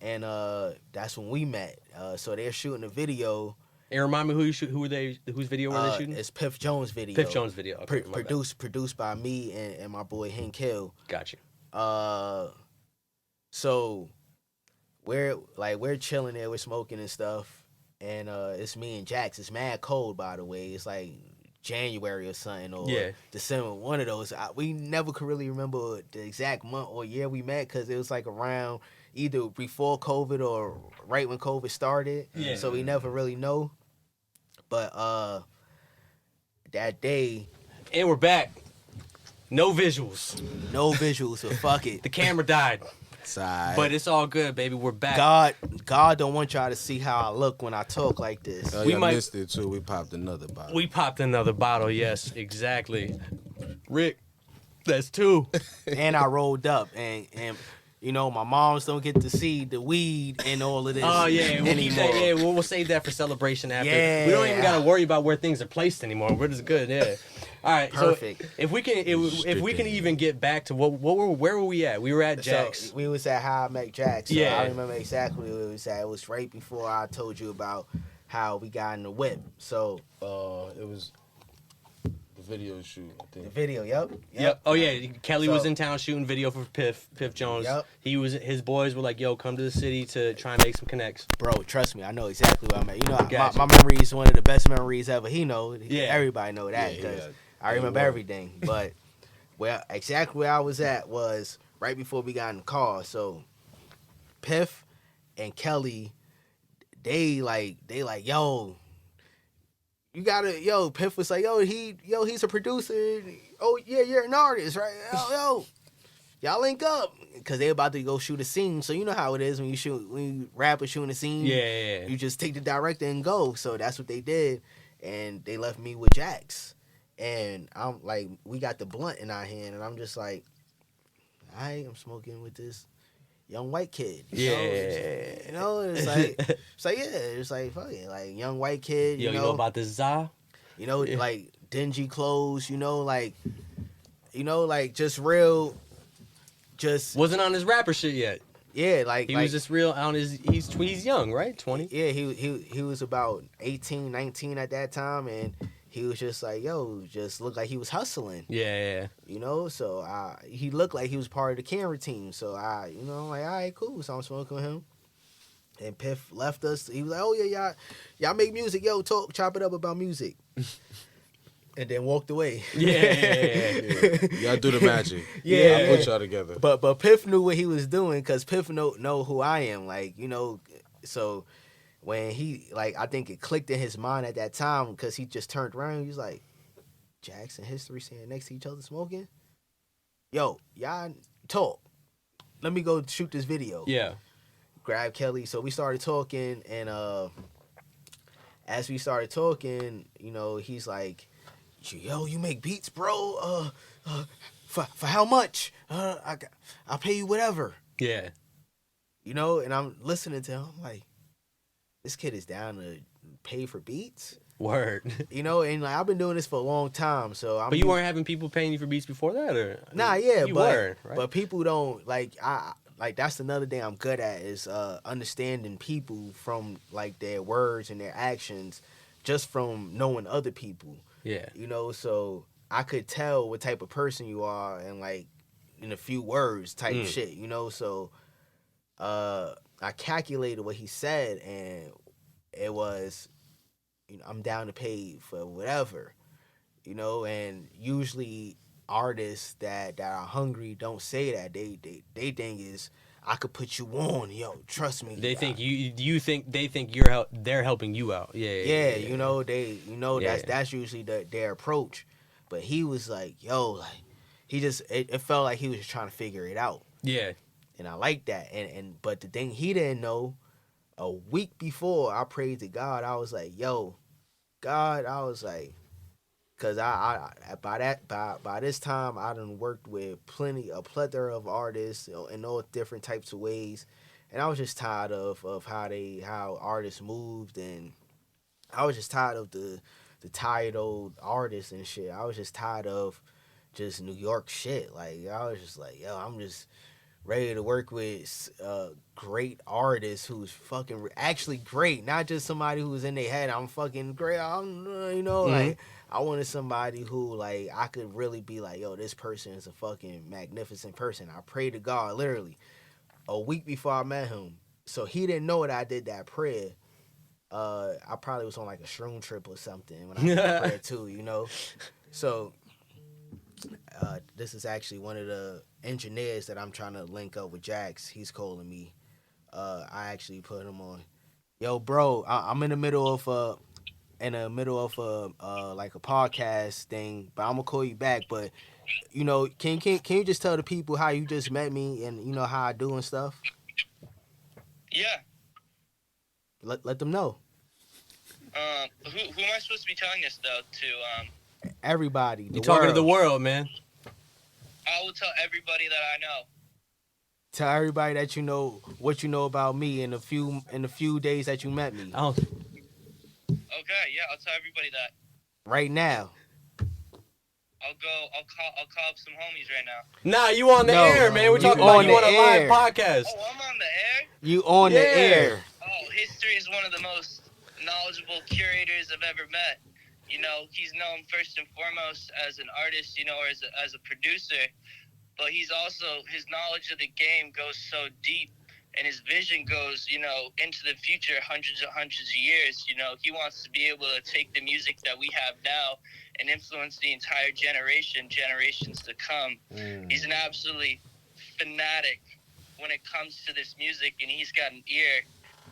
and that's when we met. So they're shooting a video. And remind me whose video were they shooting? It's Piff Jones' video. Piff Jones' video. Okay, my bad. Produced by me and my boy Hank Hill. Got you. So we're chilling there, we're smoking and stuff, and it's me and Jax. It's mad cold, by the way. It's like January or something, or December. One of those. We never could really remember the exact month or year we met, because it was like around either before COVID or right when COVID started. Yeah. So we never really know. But that day, And we're back. No visuals. but fuck it. The camera died. Side. But it's all good, baby. We're back. God don't want y'all to see how I look when I talk like this. Oh, we y'all might- missed it too. We popped another bottle. We popped another bottle. Yes, exactly. Rick, that's two. And I rolled up, and you know, my moms don't get to see the weed and all of this. Oh yeah, we'll keep anymore. that. Yeah, we'll save that for celebration after. Yeah. We don't even gotta worry about where things are placed anymore. We're just good. Yeah. All right. Perfect. So if we can even get back to where were we at? We were at Jax. So we was at How I Met Jax. So Yeah. I remember exactly where we was at. It was right before I told you about how we got in the whip. So It was the video shoot. I the think. video, yep. Oh yeah, Kelly was So- in town shooting video for Piff Jones. Yep. His boys were like, "Yo, come to the city to try and make some connects." Bro, trust me, I know exactly where I'm at. You know, Gotcha. my memory is one of the best memories ever. He know, Yeah. everybody know that, because I remember everything. But exactly where I was at was right before we got in the car. So Piff and Kelly, they like, yo, you gotta, Piff was like, he's a producer. Oh yeah, you're an artist, right? Yo, y'all link up, because they about to go shoot a scene. So you know how it is when you rap or shooting a scene. Yeah. You just take the director and go. So that's what they did, and they left me with Jax. And I'm like, we got the blunt in our hand, and I'm just like, I'm smoking with this young white kid. You know? It's like fuck it, like young white kid. Yo, you know about this Za? Like dingy clothes. Just real, just Wasn't on his rapper shit yet. yeah, like He was just real on his. He's young, right? 20. yeah, he was about 18, 19 at that time, and he was just like, yo, just looked like he was hustling. Yeah. So he looked like he was part of the camera team. So I'm like, all right, cool. So I'm smoking with him. And Piff left us. He was like, oh yeah, y'all make music. Yo, chop it up about music. And then walked away. Yeah. Y'all do the magic. Yeah. I put y'all together. But Piff knew what he was doing, because Piff know who I am. Like, so when he, like, I think it clicked in his mind at that time, because he just turned around and he was like, Jackson History standing next to each other smoking? Yo, y'all talk. Let me go shoot this video. Yeah. Grab Kelly. So we started talking, and as we started talking, he's like, yo, you make beats, bro? For how much? I'll pay you whatever. Yeah. And I'm listening to him. I'm like, this kid is down to pay for beats. Word. You know, and like I've been doing this for a long time, so But you weren't having people paying you for beats before that, or nah, yeah, you but were, right? but people don't like that's another thing I'm good at is understanding people from like their words and their actions, just from knowing other people. Yeah. You know, so I could tell what type of person you are and like in a few words type shit. You know, so I calculated what he said and it was, you know, I'm down to pay for whatever, you know, and usually artists that are hungry don't say that. They think is I could put you on, yo, trust me. They think they think they're helping you out. Yeah, you know, Yeah. that's usually their approach. But he was like, yo, like he just it felt like he was just trying to figure it out. Yeah. And I like that. And but the thing he didn't know, a week before I prayed to God, I was like, yo, God, I was like, cause by this time I done worked with a plethora of artists, you know, in all different types of ways, and I was just tired of how artists moved, and I was just tired of the tired old artists and shit. I was just tired of just New York shit. Like I was just like, yo, I'm just ready to work with great artists who's fucking actually great, not just somebody who's in their head. I'm fucking great. I'm, you know, like I wanted somebody who like I could really be like, yo, this person is a fucking magnificent person. I prayed to God literally a week before I met him, so he didn't know that I did that prayer. I probably was on like a shroom trip or something when I did that prayer too, you know. So this is actually one of the engineers that I'm trying to link up with Jax. He's calling me. I actually put him on. Yo, bro, I'm in the middle of like a podcast thing, but I'm gonna call you back. But you know, can you just tell the people how you just met me and you know how I do and stuff? Yeah. Let them know. Who am I supposed to be telling this though to? Everybody. You talking to the world, man. I will tell everybody that I know. Tell everybody that you know what you know about me in the few days that you met me. I don't. Okay, yeah, I'll tell everybody that. Right now. I'll call up some homies right now. Nah, you on the air, man. We're talking about you on a live podcast. Oh, I'm on the air? You on the air. Oh, history is one of the most knowledgeable curators I've ever met. You know, he's known first and foremost as an artist, you know, or as a producer, but he's also, his knowledge of the game goes so deep, and his vision goes, you know, into the future, hundreds of years. You know, he wants to be able to take the music that we have now and influence the entire generations to come. He's an absolutely fanatic when it comes to this music, and he's got an ear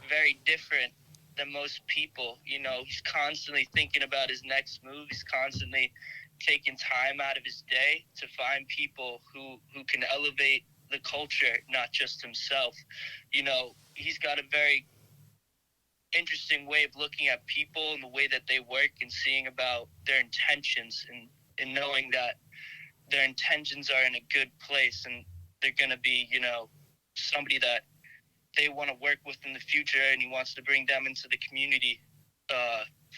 very different than most people. You know, he's constantly thinking about his next move. He's constantly taking time out of his day to find people who can elevate the culture, not just himself. You know, he's got a very interesting way of looking at people and the way that they work and seeing about their intentions and knowing that their intentions are in a good place and they're going to be, you know, somebody that they want to work with in the future, and he wants to bring them into the community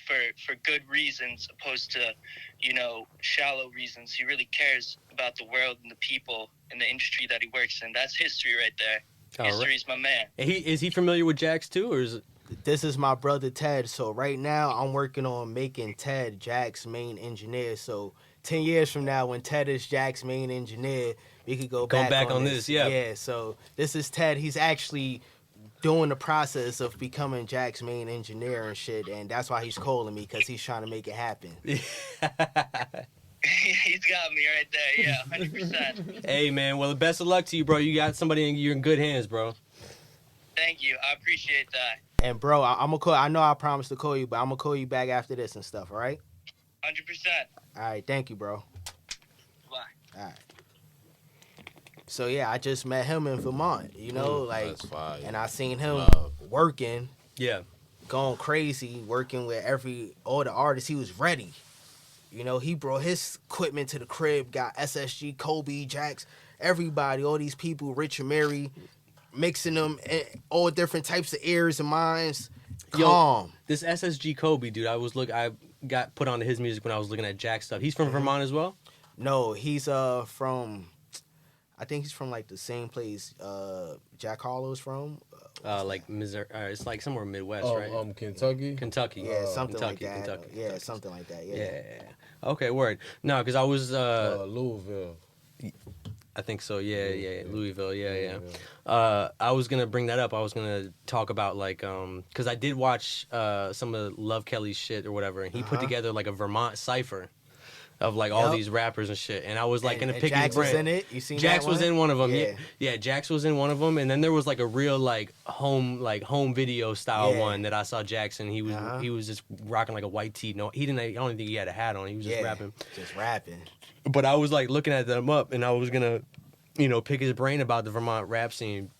for good reasons, opposed to, you know, shallow reasons. He really cares about the world and the people and the industry that he works in. That's history right there. History's my man. Is he familiar with Jax too, or is it? This is my brother Ted. So right now I'm working on making Ted Jax's main engineer. So 10 years from now, when Ted is Jax's main engineer, we could go back on this. Yeah. Yeah. So this is Ted. He's actually doing the process of becoming Jax's main engineer and shit, and that's why he's calling me, because he's trying to make it happen. He's got me right there. Yeah, 100%. Hey man, well, best of luck to you, bro. You got somebody you're in good hands, bro. Thank you. I appreciate that. And bro, I'm gonna call. I know I promised to call you, but I'm gonna call you back after this and stuff. All right? 100%. All right. Thank you, bro. Bye. All right. So yeah, I just met him in Vermont. You know, like, and I seen him working. Yeah. Going crazy, working with all the artists. He was ready. You know, he brought his equipment to the crib. Got SSG, Kobe, Jax, everybody, all these people, Rich and Mary, mixing them, all different types of ears and minds. calm. This SSG Kobe dude, I got put onto his music when I was looking at Jack stuff. He's from Vermont as well? No, he's from, I think he's from like the same place Jack Harlow's from. Like Missouri, it's like somewhere Midwest, right? Kentucky. Kentucky. Yeah, something Kentucky, like that. Kentucky, Yeah, Kentucky. something like that. Yeah. Yeah. Okay, word. No, because I was Louisville. I think so. Yeah. Louisville. Yeah. I was gonna bring that up. I was gonna talk about like because I did watch some of Love Kelly's shit or whatever, and he put together like a Vermont cipher of like all these rappers and shit, and I was like gonna pick Jax his brain. was in it. You seen Jax that one? was in one of them. Yeah. Yeah, Jax was in one of them, and then there was like a real like home video style one that I saw Jackson. He was just rocking like a white tee. No, he didn't. I don't think he had a hat on. He was just rapping. Just rapping. But I was like looking at them up, and I was gonna, pick his brain about the Vermont rap scene.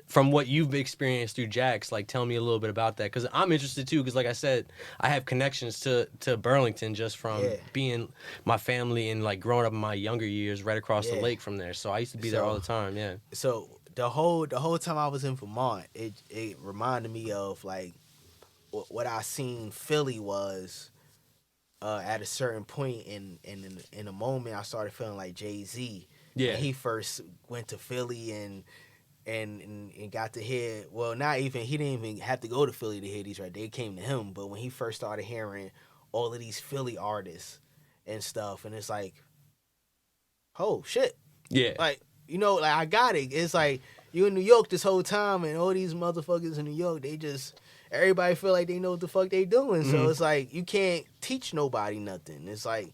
From what you've experienced through Jax, like tell me a little bit about that, because I'm interested too. Because like I said, I have connections to Burlington just from being my family and like growing up in my younger years right across the lake from there. So I used to be there all the time. Yeah. So the whole time I was in Vermont, it reminded me of like what I seen Philly was at a certain point in a moment. I started feeling like Jay-Z. Yeah. When he first went to Philly and got to hear, well, not even, he didn't even have to go to Philly to hear these, right? They came to him. But when he first started hearing all of these Philly artists and stuff, and it's like, oh shit. Yeah. Like, like I got it. It's like you in New York this whole time, and all these motherfuckers in New York, everybody feel like they know what the fuck they doing. So it's like you can't teach nobody nothing. It's like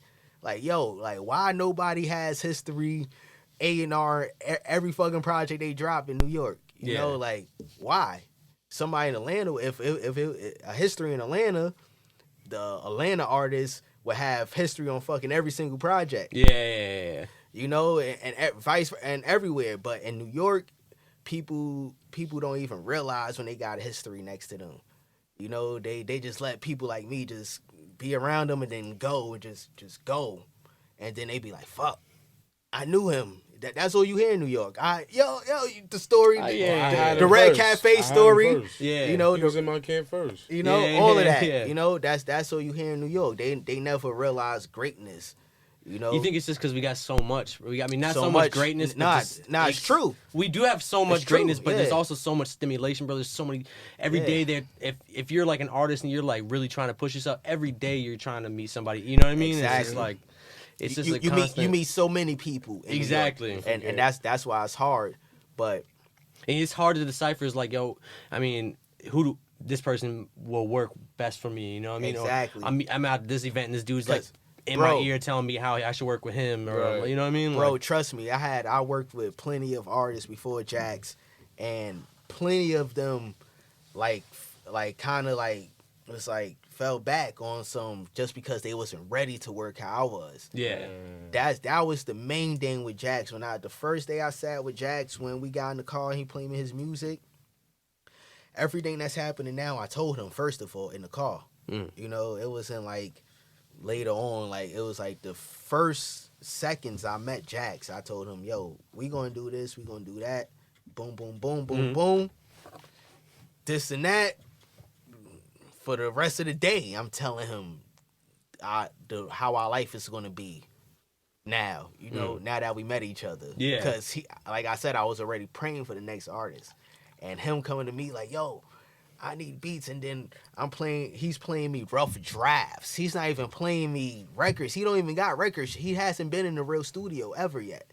yo, like why nobody has history, A&R, every fucking project they drop in New York. You know, like why? Somebody in Atlanta, if a history in Atlanta, the Atlanta artists would have history on fucking every single project. Yeah. And vice and everywhere. But in New York, people don't even realize when they got a history next to them. They just let people like me just be around them and then go and just go, and then they be like, "Fuck, I knew him." That's all you hear in New York. The story, the Red Cafe story. Yeah, he was in my camp first. All of that. Yeah. That's all you hear in New York. They never realize greatness. You think it's just because we got so much? Not so much greatness. It's true. We do have so much greatness, but there's yeah. also so much stimulation, bro. There's so many every day there. If you're like an artist and you're like really trying to push yourself, every day you're trying to meet somebody. You know what I mean? Exactly. It's just like you meet so many people. Exactly. And that's why it's hard. But it's hard to decipher. It's like, yo, this person will work best for me? You know what I mean? Exactly. Or I'm at this event and this dude's like in my ear telling me how I should work with him, or you know what I mean? Bro, trust me, I worked with plenty of artists before Jax, and plenty of them like kind of like was like fell back on some just because they wasn't ready to work how I was. Yeah. That was the main thing with Jax. The first day I sat with Jax, when we got in the car and he played me his music, everything that's happening now, I told him first of all in the car. It wasn't like later on, like it was like the first seconds I met Jax, I told him, yo, we gonna do this, we gonna do that, boom, boom, boom, boom, boom, this and that. For the rest of the day, I'm telling him how our life is gonna be now, now that we met each other. Yeah. Because he, like I said, I was already praying for the next artist, and him coming to me like, yo, I need beats, and then he's playing me rough drafts. He's not even playing me records. He don't even got records. He hasn't been in the real studio ever yet.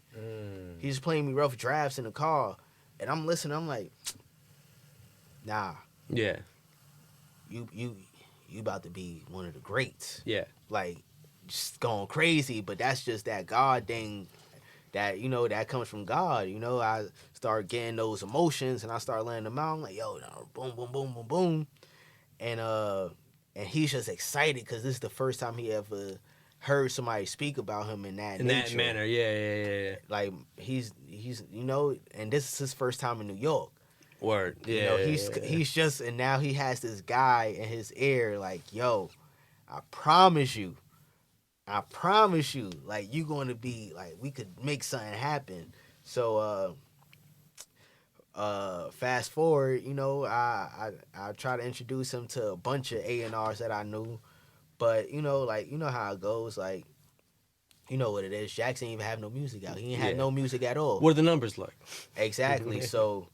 He's just playing me rough drafts in the car, and I'm listening. I'm like, nah. Yeah. You about to be one of the greats. Yeah. Like, just going crazy, but that's just that God thing that, that comes from God. I start getting those emotions and I start letting them out. I'm like, yo, boom, boom, boom, boom, boom. And he's just excited because this is the first time he ever heard somebody speak about him in that manner. Yeah. Like, he's and this is his first time in New York. Word. Yeah. He's just, and now he has this guy in his ear like, yo, I promise you, like, you going to be, like, we could make something happen. So, fast forward, you know, I try to introduce him to a bunch of A&Rs that I knew, but you know, like you know how it goes, like you know what it is. Jax didn't even have no music out. He ain't had no music at all. What are the numbers like? Exactly. So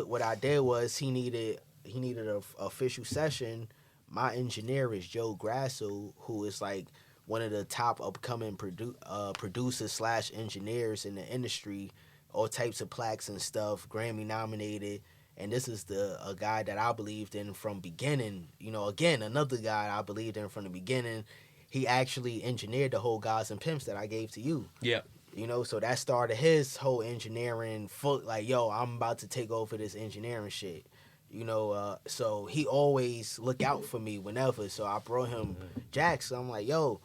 what I did was he needed a official session. My engineer is Joe Grasso, who is like one of the top upcoming producers / engineers in the industry, all types of plaques and stuff, Grammy nominated. And this is a guy that I believed in from beginning. You know, again, another guy I believed in from the beginning. He actually engineered the whole Gods and Pimps that I gave to you. Yeah. You know, so that started his whole engineering. Like, yo, I'm about to take over this engineering shit. You know, so he always look out for me whenever. So I brought him Jax. So I'm like, yo,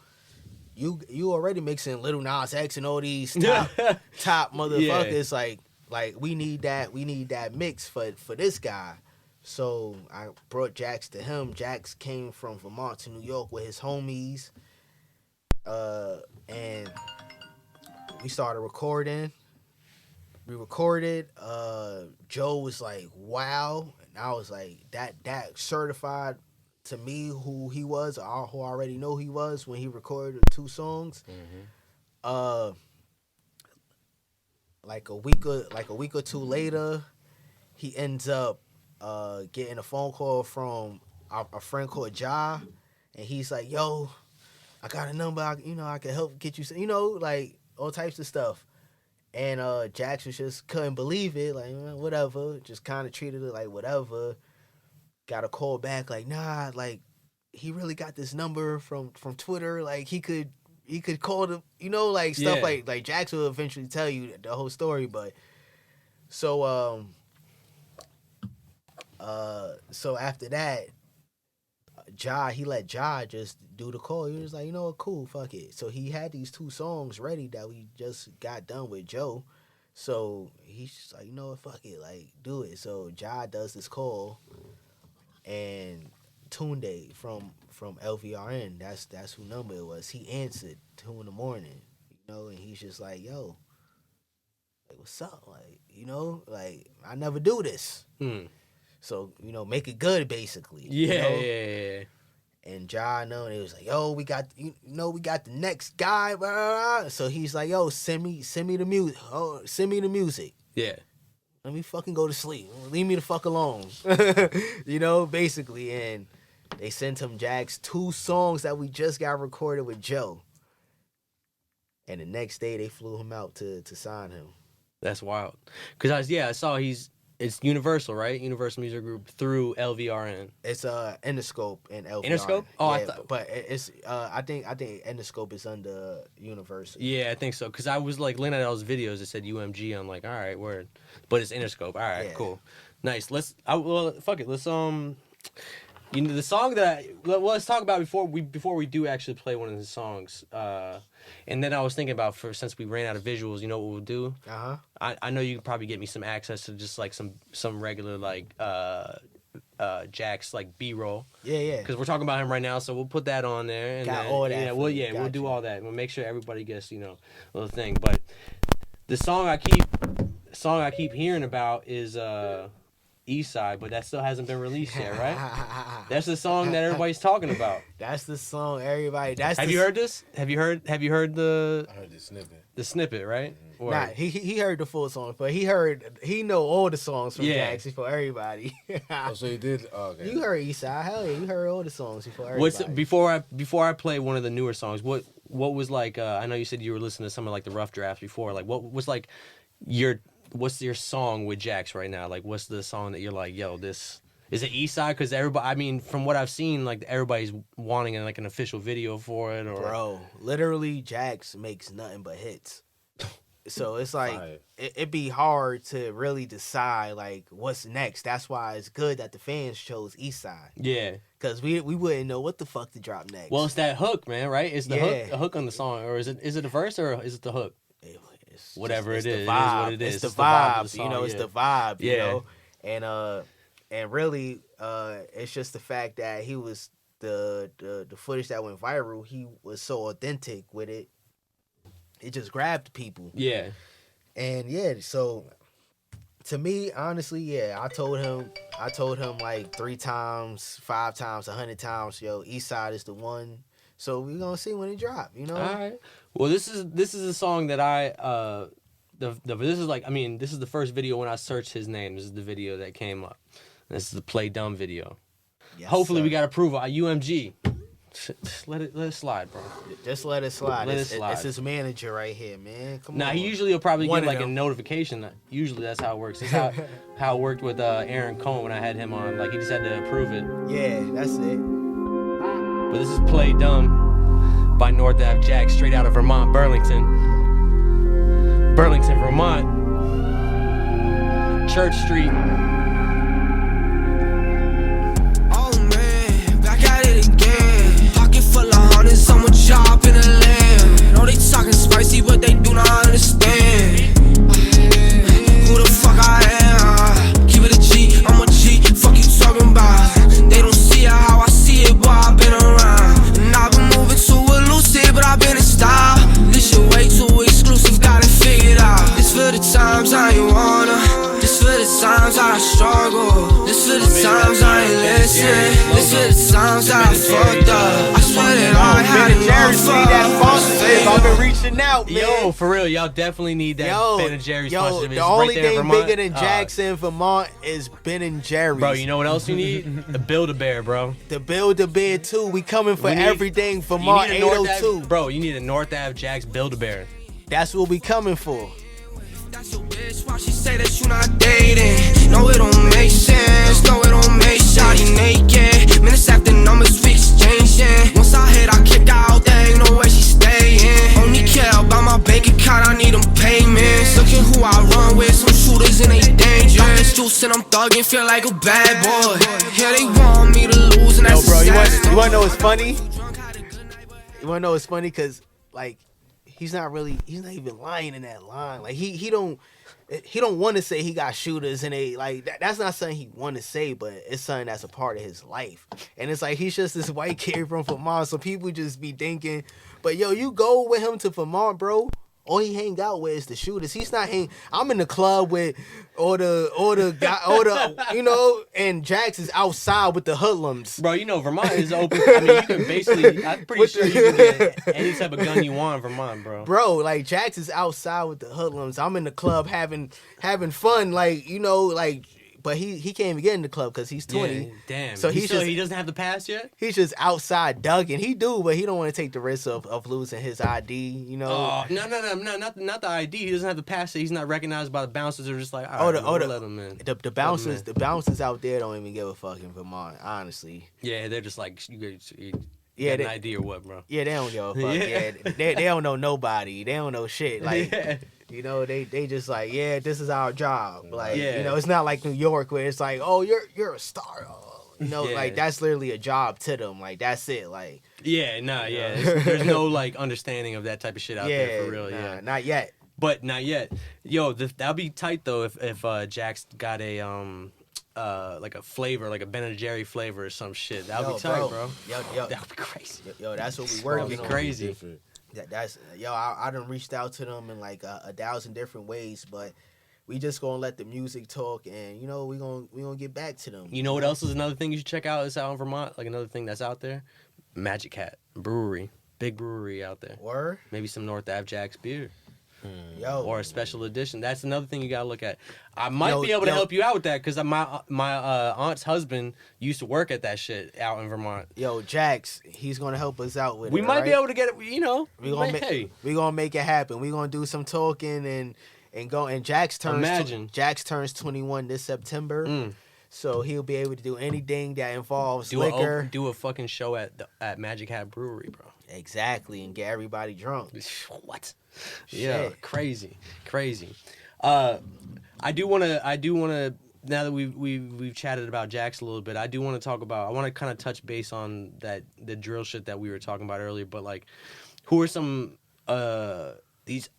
you already mixing Lil Nas X and all these top motherfuckers. Yeah. Like we need that mix for this guy. So I brought Jax to him. Jax came from Vermont to New York with his homies. And we started recording. We recorded. Joe was like, wow. And I was like, that certified to me who he was, or who I already know he was when he recorded 2 songs. Mm-hmm. Like a week or two later, he ends up getting a phone call from a friend called Ja, and he's like, yo, I got a number, I can help get you, like all types of stuff. And Jax just couldn't believe it, like, whatever, just kind of treated it like whatever. Got a call back, like, nah, like, he really got this number from Twitter, like, he could call them, like, stuff like Jax will eventually tell you the whole story, but, so after that, he let Ja just do the call. He was like, you know what, cool, fuck it. So he had these 2 songs ready that we just got done with Joe. So he's just like, you know what, fuck it, like, do it. So Ja does this call, and Tunde from LVRN, that's who number it was. He answered 2 a.m, and he's just like, yo, like, what's up? Like, like, I never do this. So, make it good, basically. Yeah. And John, and it was like, yo, we got the next guy. Blah, blah, blah. So he's like, yo, send me the music. Oh, send me the music. Yeah. Let me fucking go to sleep. Leave me the fuck alone. Basically. And they sent him Jax 2 songs that we just got recorded with Joe. And the next day they flew him out to sign him. That's wild. Because I saw it's Universal, right? Universal Music Group through LVRN. It's Interscope and LVRN. Interscope? Oh, yeah, but it's I think Interscope is under Universal. Yeah, I think so. Because I was like looking at those videos that said UMG. I'm like, all right, word. But it's Interscope. All right, cool, nice. Fuck it. Let's the song that let's talk about before we do actually play one of the songs. And then I was thinking about, since we ran out of visuals, you know what we'll do? I know you can probably get me some access to just like some regular like Jax like B-roll. Yeah. Because we're talking about him right now, so we'll put that on there. And got all that. We'll do all that. We'll make sure everybody gets a little thing. But the song I keep hearing about is East Side, but that still hasn't been released yet, right? That's the song that everybody's talking about. That's the song everybody. Have you heard this? Have you heard the? I heard the snippet. The snippet, right? Mm-hmm. Nah, he heard the full song, but he know all the songs from Jax before everybody. Oh, so he did. Oh, okay. You heard East Side, hell yeah, you heard all the songs before everybody. Before I play one of the newer songs? What was like? I know you said you were listening to some of like the rough drafts before. Like, what was like what's your song with Jax right now? Like, what's the song that you're like, yo, this is it East Side? Because everybody, I mean, from what I've seen, like everybody's wanting like an official video for it. Or bro, literally, Jax makes nothing but hits. So it's like it'd be hard to really decide like what's next. That's why it's good that the fans chose East Side. Yeah, because we wouldn't know what the fuck to drop next. Well, it's that hook, man. Right? It's the hook on the song, or is it a verse or is it the hook? Whatever it is, what it is. It's the vibe, it's the vibe, you know. And really, it's just the fact that he was the footage that went viral. He was so authentic with it. It just grabbed people. Yeah. And so To me, honestly, yeah, I told him like 3 times, 5 times, 100 times, yo, East Side is the one. So we gonna see when it drop, you know. All right. Well, this is a song that I this is the first video when I searched his name. This is the video that came up. This is the Play Dumb video. Yes, hopefully we got approval. UMG. Just let it slide, bro. Just let it slide. It's his manager right here, man. Come on. Nah, he usually will probably get like a notification. Usually that's how it works. It's how it worked with Aaron Cohen when I had him on. Like he just had to approve it. Yeah, that's it. But this is Play Dumb by North Ave Jax, straight out of Vermont, Burlington, Vermont. Church Street. I'm a job in the land. Know they talking spicy, but they do not understand who the fuck I am. Keep it a G, I'm a G. Fuck you talking about? They don't see it how I see it, boy. I've been around, and I've been moving too elusive, but I've been in style. This shit way too exclusive, got it figured out. This for the times I ain't wanna. This for the times I struggle. This for the times I ain't listen. This for the times I fucked up. I swear that I had enough of that. I've been reaching out, man. Yo, for real, y'all definitely need that Ben and Jerry's sponsorship. The only thing bigger than Jackson, Vermont is Ben and Jerry's. Bro, you know what else you need? The Build-A-Bear, bro. The Build-A-Bear too. We coming for everything. Vermont 802. Bro, you need a North Ave Jax Build-A-Bear. That's what we coming for. That's your bitch, why she say that you not dating? No, it don't make sense. No, it don't make shawty naked. Minutes after numbers we exchanging. Once I hit, I kicked out. There ain't no way she staying. Only care about my bank account, I need them payments. Look at who I run with, some shooters and they dangerous. Juice and I'm thugging, feel like a bad boy. Yeah, they want me to lose and that's bro, you wanna know what's funny? You wanna know what's funny? Cause like he's not even lying in that line. Like he don't want to say he got shooters and they like that's not something he want to say, but it's something that's a part of his life. And it's like he's just this white kid from Vermont, so people just be thinking, but yo, you go with him to Vermont, bro. All he hang out with is the shooters. He's not I'm in the club with all the you know, and Jax is outside with the hoodlums. Bro, you know Vermont is open. I mean, you can basically. I'm pretty sure you can get any type of gun you want in Vermont, bro. Bro, like Jax is outside with the hoodlums. I'm in the club having fun, like you know, like. But he can't even get in the club because he's 20. Yeah, damn. So he doesn't have the pass yet? He's just outside ducking. He do, but he don't want to take the risk of losing his ID, you know? Oh, no, not the ID. He doesn't have the pass. He's not recognized by the bouncers. They're just like, all right, we'll let him in. The bouncers out there don't even give a fuck in Vermont, honestly. Yeah, they're just like, you got an ID or what, bro? Yeah, they don't give a fuck. Yeah, they don't know nobody. They don't know shit. Like, you know, they just like, yeah, this is our job. Like, you know, it's not like New York where it's like, oh, you're a star. You know, like that's literally a job to them. Like that's it. Like, there's no like understanding of that type of shit out there for real. Yeah, not yet. But not yet. Yo, that'd be tight though if Jax got a like a flavor, like a Ben and Jerry flavor or some shit. That'd be tight, bro. Yo, that would be crazy. Yo, that's what we working on. That'd be crazy. I done reached out to them in like 1,000 different ways, but we just gonna let the music talk, and you know we gonna get back to them. You know what else is another thing you should check out? It's out in Vermont. Like another thing that's out there, Magic Hat Brewery, big brewery out there. Or maybe some North Ave Jax beer. Yo, or a special edition. That's another thing you gotta look at. I might be able to help you out with that because my aunt's husband used to work at that shit out in Vermont. Yo, Jax, he's gonna help us out with it. We might be able to get it. You know, we gonna make it happen. We gonna do some talking and go. And Jax turns 21 this September. So he'll be able to do anything that involves liquor. Do a fucking show at Magic Hat Brewery, bro. Exactly, and get everybody drunk. What? Yeah, crazy. I do wanna. Now that we've chatted about Jax a little bit, I do want to talk about. I want to kind of touch base on the drill shit that we were talking about earlier. But like, who are some these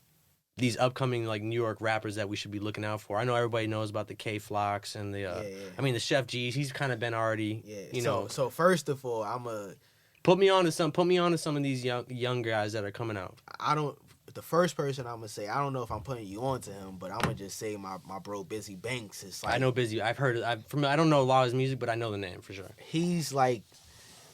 upcoming like New York rappers that we should be looking out for? I know everybody knows about the K Flocks and the I mean the Chef G's. He's kind of been already you know. So first of all, put me on to some of these young guys that are coming out. the first person I'm gonna say, I don't know if I'm putting you on to him, but I'm gonna just say my bro Busy Banks is like. I know Busy. I've heard it. I don't know a lot of his music, but I know the name for sure. He's like,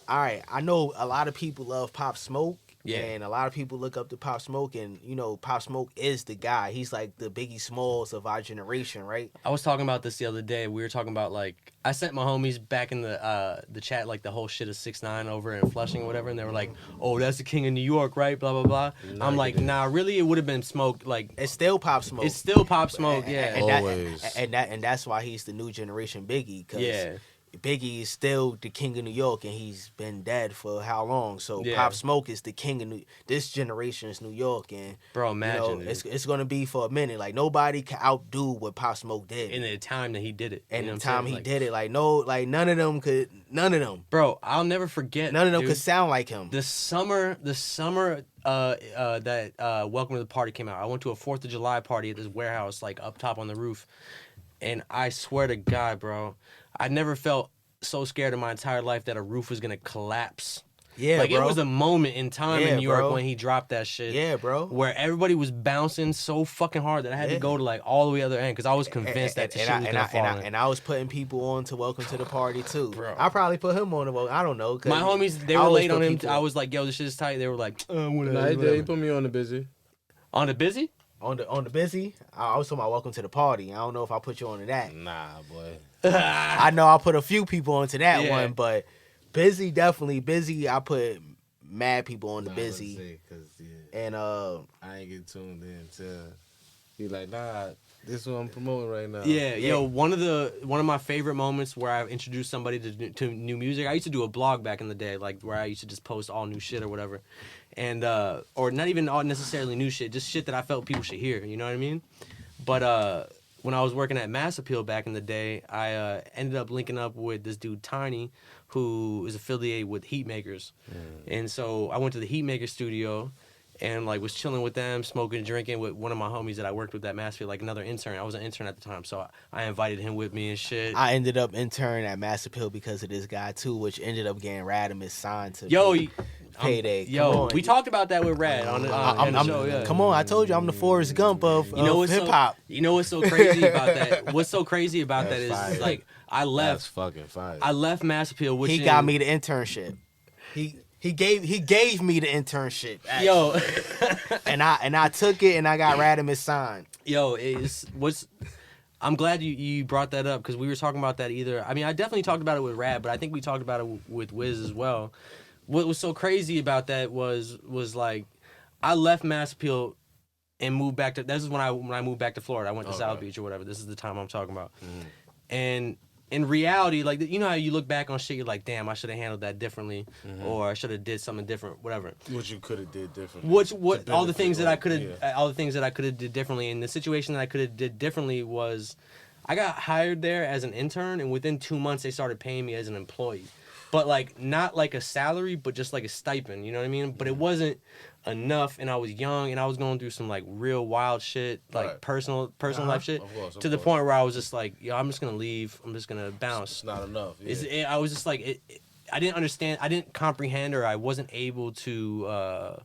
all right. I know a lot of people love Pop Smoke. Yeah. And a lot of people look up to Pop Smoke, and you know, Pop Smoke is the guy. He's like the Biggie Smalls of our generation, right? I was talking about this the other day. We were talking about like I sent my homies back in the chat like the whole shit of 6ix9ine over in Flushing or whatever, and they were like, "Oh, that's the king of New York, right?" Blah blah blah. I'm like, nah, really, it would have been Smoke. Like It's still Pop Smoke. it's still Pop Smoke, yeah. Always. And that's why he's the new generation Biggie. Cause Yeah. Biggie is still the king of New York, and he's been dead for how long? So Yeah. Pop Smoke is the king of this generation's New York, and Bro, imagine you know, it's gonna be for a minute. Like nobody can outdo what Pop Smoke did in the time that he did it. and you know the what I'm time saying? he Like, did it. Like none of them could. Bro, I'll never forget. None of them dude. could sound like him. The summer that Welcome to the Party came out, I went to a 4th of July party at this warehouse, like up top on the roof. And I swear to God, bro, I never felt so scared in my entire life that a roof was gonna collapse. Yeah, like bro. it was a moment in time Yeah, in New York bro. when he dropped that shit. Yeah, bro. Where everybody was bouncing so fucking hard that I had to Yeah. go to like all the way other end because I was convinced that the shit was gonna fall in. And I was putting people on to Welcome to the Party too. Bro. I probably put him on the Welcome. I don't know. 'Cause My homies, they I were always late on put him. people I was like, "Yo, this shit is tight." They were like, Nah, whatever. he put me on the busy. On the busy? on the busy. I was talking about Welcome to the Party. I don't know if I put you on to that. Nah, boy. I know I put a few people onto that Yeah. one, but busy, definitely busy. I put mad people on the busy, and I ain't get tuned in till he like, nah, this is what I'm promoting right now. Yeah, yo, one of my favorite moments where I introduced somebody to new music. I used to do a blog back in the day, like where I used to just post all new shit or whatever, and or not even all necessarily new shit, just shit that I felt people should hear. You know what I mean? But when I was working at Mass Appeal back in the day, I ended up linking up with this dude Tiny, who is affiliated with Heatmakers, and so I went to the Heatmaker studio. And like was chilling with them, smoking and drinking with one of my homies that I worked with at Massfield, like another intern. I was an intern at the time, so I invited him with me and shit. I ended up interning at Mass Appeal because of this guy too, which ended up getting Radimus signed to Payday. Yo, we talked about that with Rad on the show. Yeah. Come on, I told you I'm the Forrest Gump of hip hop. You know what's so crazy about that? What's so crazy about that is like I That's left. fucking fire. I left Mass Appeal, which He got me the internship. He gave me the internship. Actually. Yo, and I took it and I got Radimus signed. yo, I'm glad you brought that up because we were talking about that either. I mean, I definitely talked about it with Rad, but I think we talked about it with Wiz as well. What was so crazy about that was like I left Mass Appeal and moved back to. This is when I moved back to Florida. I went to South Beach or whatever. This is the time I'm talking about. And in reality, like you know how you look back on shit, you're like, damn, I should have handled that differently, or I should have did something different, whatever. What you could have did differently. What all the things that I could have, all the things that I could have did differently, and the situation that I could have did differently was, I got hired there as an intern, and within 2 months they started paying me as an employee, but like not like a salary, but just like a stipend, you know what I mean? But it wasn't enough, and I was young, and I was going through some like real wild shit, like personal life shit, to the point where I was just like, yo, I'm just gonna leave, I'm just gonna bounce. It's not enough. Yeah. I was just like, I didn't understand, I didn't comprehend, or I wasn't able to I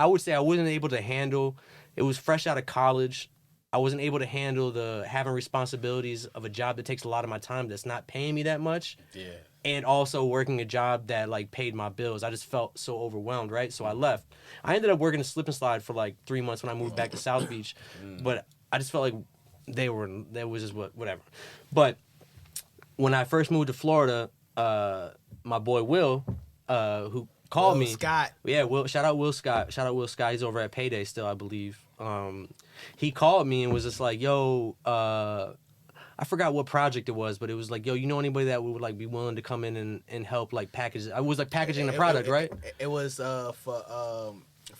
would say I wasn't able to handle. It was fresh out of college. I wasn't able to handle the having responsibilities of a job that takes a lot of my time that's not paying me that much. Yeah. And also working a job that like paid my bills. I just felt so overwhelmed, right? So I left. I ended up working a slip and slide for like 3 months when I moved back to South Beach. But I just felt like that was just whatever. But when I first moved to Florida, my boy Will, who called me. Scott. Yeah, Will. Shout out Will Scott. He's over at Payday still, I believe. He called me and was just like, "Yo, I forgot what project it was, but it was like, yo, you know anybody that would like be willing to come in and help like package?" I was like packaging the product, right? It was for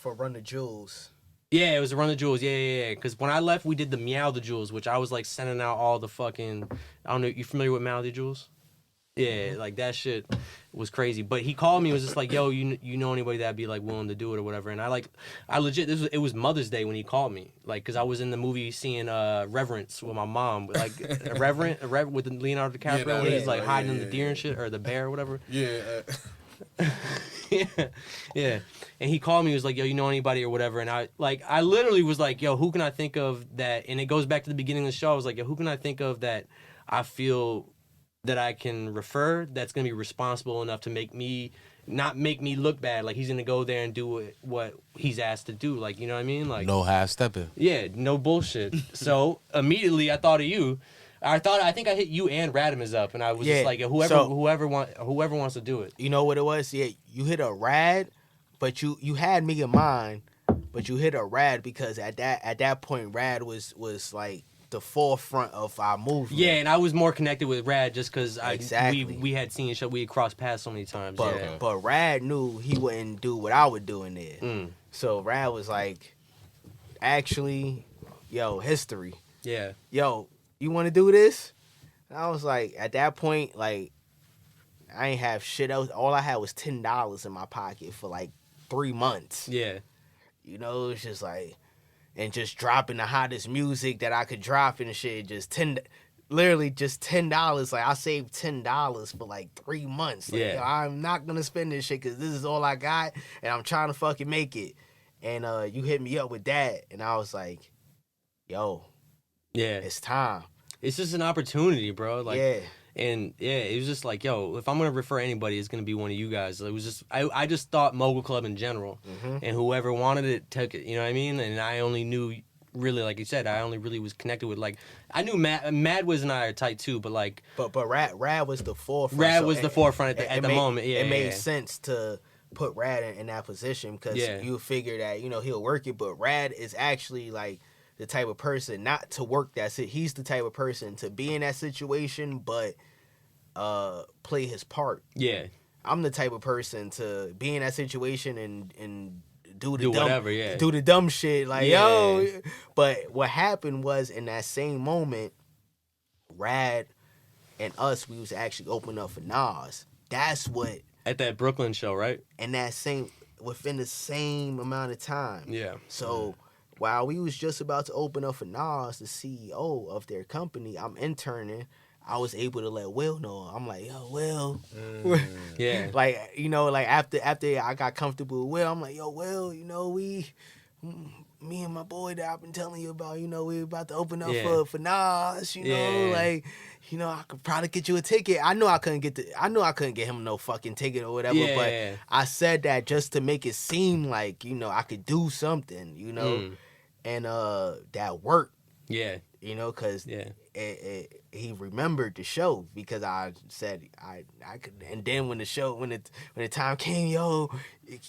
Run the Jewels. Yeah, it was Run the Jewels. Yeah. Because when I left, we did the Meow the Jewels, which I was like sending out all the fucking. I don't know. You familiar with Meow the Jewels? Yeah, like that shit was crazy. But he called me and was just like, yo, you know anybody that'd be like willing to do it or whatever. And I legit, it was Mother's Day when he called me. Like, cause I was in the movie seeing Reverence with my mom. Like Reverent with Leonardo DiCaprio when he's like hiding in the deer and shit, or the bear or whatever. Yeah. yeah. And he called me. He was like, "Yo, you know anybody or whatever?" And I literally was like, "Yo, who can I think of that?" And it goes back to the beginning of the show. I was like, "Yo, who can I think of that I feel that I can refer that's gonna be responsible enough to not make me look bad. Like he's gonna go there and do what he's asked to do. Like, you know what I mean? Like No half stepping. Yeah, no bullshit. So immediately I thought of you. I think I hit you and Radimus up, and I was just like, whoever wants to do it. You know what it was? Yeah, you hit a Rad, but you had me in mind, but you hit a Rad because at that point Rad was like the forefront of our movement. Yeah, and I was more connected with Rad just because Exactly. we had seen each other, we had crossed paths so many times. But Rad knew he wouldn't do what I would do in there. So Rad was like, actually, yo, history. Yeah. Yo, you want to do this? And I was like, at that point, like, I ain't have shit else. All I had was $10 in my pocket for like 3 months. Yeah. You know, it's just like, and just dropping the hottest music that I could drop and shit. Literally just $10. Like, I saved $10 for like 3 months. Like, Yeah. yo, I'm not gonna spend this shit because this is all I got, and I'm trying to fucking make it. And you hit me up with that, and I was like, yo, Yeah. it's time. It's just an opportunity, bro. Like, yeah. And yeah, it was just like, yo, if I'm gonna refer anybody, it's gonna be one of you guys. It was just, I just thought Mogul Club in general, and whoever wanted it took it. You know what I mean? And I only knew, really, like you said, I only really was connected with, like, I knew Mad Wiz and I are tight too, but like, but Rad was the forefront. Rad was the forefront at the moment. Yeah, it made sense to put Rad in that position because you figure that he'll work it, but Rad is actually like the type of person not to work that. He's the type of person to be in that situation, but play his part. Yeah, I'm the type of person to be in that situation and do the dumb shit. Like yo, but what happened was in that same moment, Rad and us, we was actually opening up for Nas. That's what at that Brooklyn show, right? And within the same amount of time. Yeah. So while we was just about to open up for Nas, the CEO of their company, I'm interning. I was able to let Will know. I'm like, yo, Will. Yeah. Like, like after I got comfortable with Will, I'm like, yo, Will, me and my boy that I've been telling you about, we about to open up for Nas, like, I could probably get you a ticket. I knew I couldn't get him no fucking ticket or whatever, but I said that just to make it seem like, I could do something, and that worked. Yeah. Because he remembered the show because I said I could, and then when the time came, yo,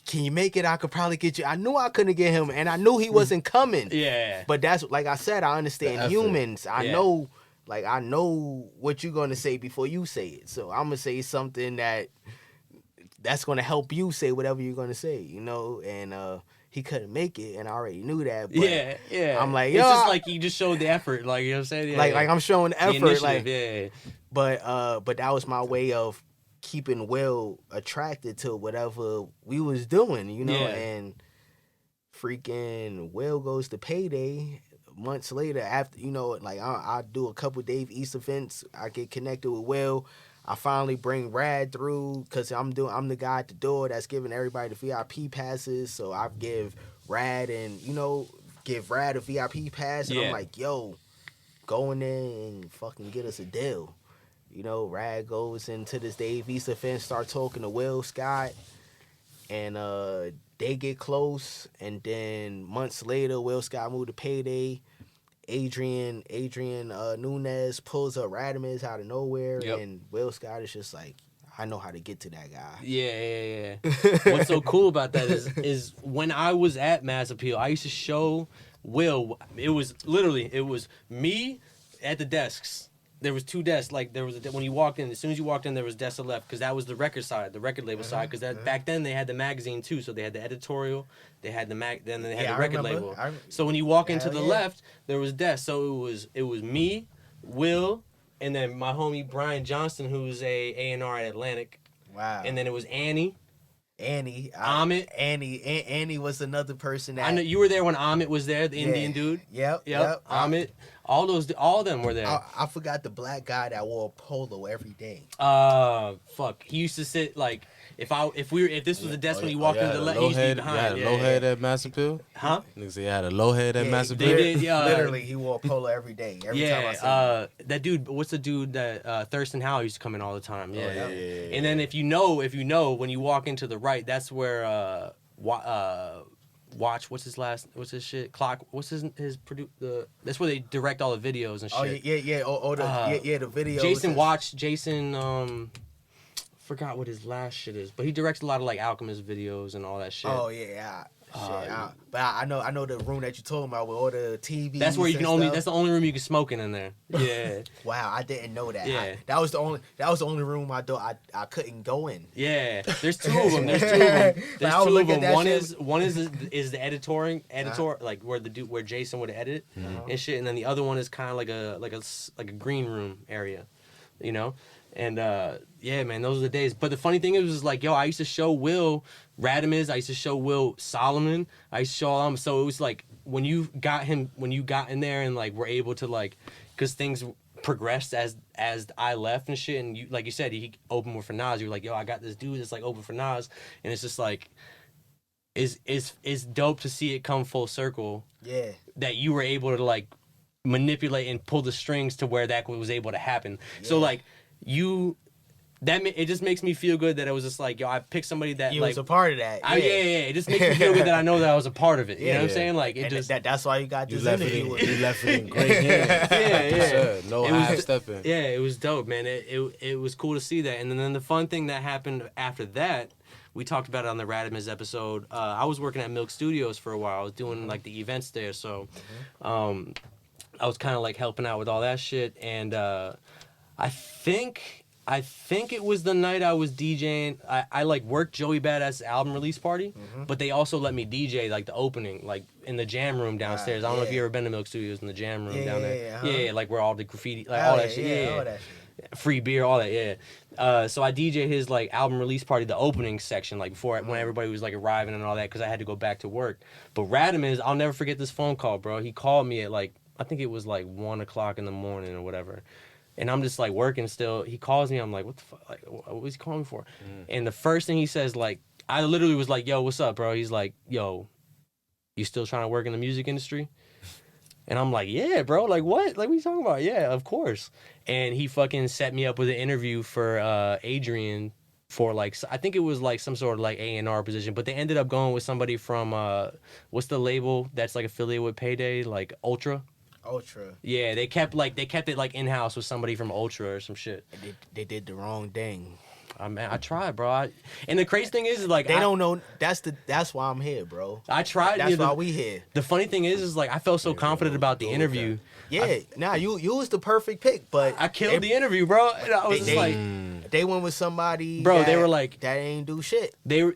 can you make it? I could probably get you. I knew I couldn't get him, and I knew he wasn't coming. Yeah. But that's like I said, I understand humans. I know what you're gonna say before you say it. So I'm gonna say something that's gonna help you say whatever you're gonna say, and he couldn't make it, and I already knew that. But yeah. I'm like, yo, it's just like you just showed the effort, like, you know what I'm saying? Yeah, like I'm showing the effort, like, yeah. But that was my way of keeping Will attracted to whatever we was doing, and freaking Will goes to Payday months later after, like I do a couple Dave East events, I get connected with Will. I finally bring Rad through because I'm the guy at the door that's giving everybody the VIP passes. So I give Rad a VIP pass, and I'm like, yo, go in there and fucking get us a deal. Rad goes into this Dave East event, start talking to Will Scott, and they get close. And then months later, Will Scott moved to Payday. Adrian Nunez pulls up Radimus out of nowhere, and Will Scott is just like, I know how to get to that guy. Yeah. What's so cool about that is when I was at Mass Appeal, I used to show Will. It was me at the desks. There was 2 desks. Like there was when you walked in. As soon as you walked in, there was desks left because that was the record side, the record label side. Because back then they had the magazine too, so they had the editorial, they had the then they had the record label. So when you walk into the left, there was desks. So it was me, Will, and then my homie Brian Johnston, who's A&R at Atlantic. Wow. And then it was Annie. Amit. Annie was another person that I know you were there when Amit was there, the Indian dude. Yep. Amit. All of them were there. I forgot the black guy that wore a polo every day. Fuck. He used to sit like If this was the desk when you walked into the left, he'd be behind. You had a low head at Master Pill? Huh? Niggas say you had a low head at Master They Pill? did, yeah. Literally, he wore polo every day. Every time I see him. That dude, what's the dude that Thurston Howell used to come in all the time? Yeah. Yeah. And then if you know, when you walk into the right, that's where Watch, what's his shit? Clock, what's his that's where they direct all the videos and shit. Oh yeah. The videos. Jason, forgot what his last shit is, but he directs a lot of like Alchemist videos and all that shit. Oh yeah. But I know the room that you're talking about with all the TVs. That's where you can stuff. That's the only room you can smoke in there. Yeah. Wow, I didn't know that. Yeah. That was the only room I couldn't go in. Yeah. There's two of them. One is the editor like where Jason would edit and shit, and then the other one is kind of like a green room area, you know. And yeah, man, those are the days. But the funny thing is like, yo, I used to show Will Radimus, I used to show Will Solomon, I used to show all them. So it was like when you got in there and like were able to like, because things progressed as I left and shit, and you, like you said, he opened with for Nas. You were like, yo, I got this dude that's like open for Nas, and it's just like, it's dope to see it come full circle. Yeah. That you were able to like manipulate and pull the strings to where that was able to happen. Yeah. So like. It just makes me feel good that it was just like, yo, I picked somebody that you like was a part of that. Yeah. It just makes me feel good that I know that I was a part of it. You know what I'm saying? Like it just that's why you got this interview. You left it in great hands. Yeah. No half stepping. Yeah, it was dope, man. It was cool to see that. And then the fun thing that happened after that, we talked about it on the Radimus episode. I was working at Milk Studios for a while. I was doing like the events there, so I was kind of like helping out with all that shit. And I think it was the night I was DJing. I like worked Joey Badass' album release party, but they also let me DJ like the opening, like in the jam room downstairs. I don't know if you ever been to Milk Studios in the jam room down there. Yeah, like where all the graffiti, like all that shit. All that shit. Free beer, all that. Yeah. So I DJ his like album release party, the opening section, like before when everybody was like arriving and all that, because I had to go back to work. But Radimus, I'll never forget this phone call, bro. He called me at like, I think it was like 1:00 in the morning or whatever. And I'm just like working still. He calls me. I'm like, what the fuck? Like, what was he calling me for? And the first thing he says, like, I literally was like, yo, what's up, bro? He's like, yo, you still trying to work in the music industry? And I'm like, yeah, bro. Like, what? Like, what are you talking about? Yeah, of course. And he fucking set me up with an interview for Adrian for like, I think it was like some sort of like A&R position. But they ended up going with somebody from, what's the label that's like affiliated with Payday? Like Ultra? Ultra. Yeah, they kept it like in house with somebody from Ultra or some shit. They did the wrong thing. I tried, bro. And the crazy thing is like they don't know. That's why I'm here, bro. I tried. That's why we here. The funny thing is like I felt so confident about the interview. Yeah, you was the perfect pick, but I killed the interview, bro. And I was just like, they went with somebody, bro. They were like, that ain't do shit. They were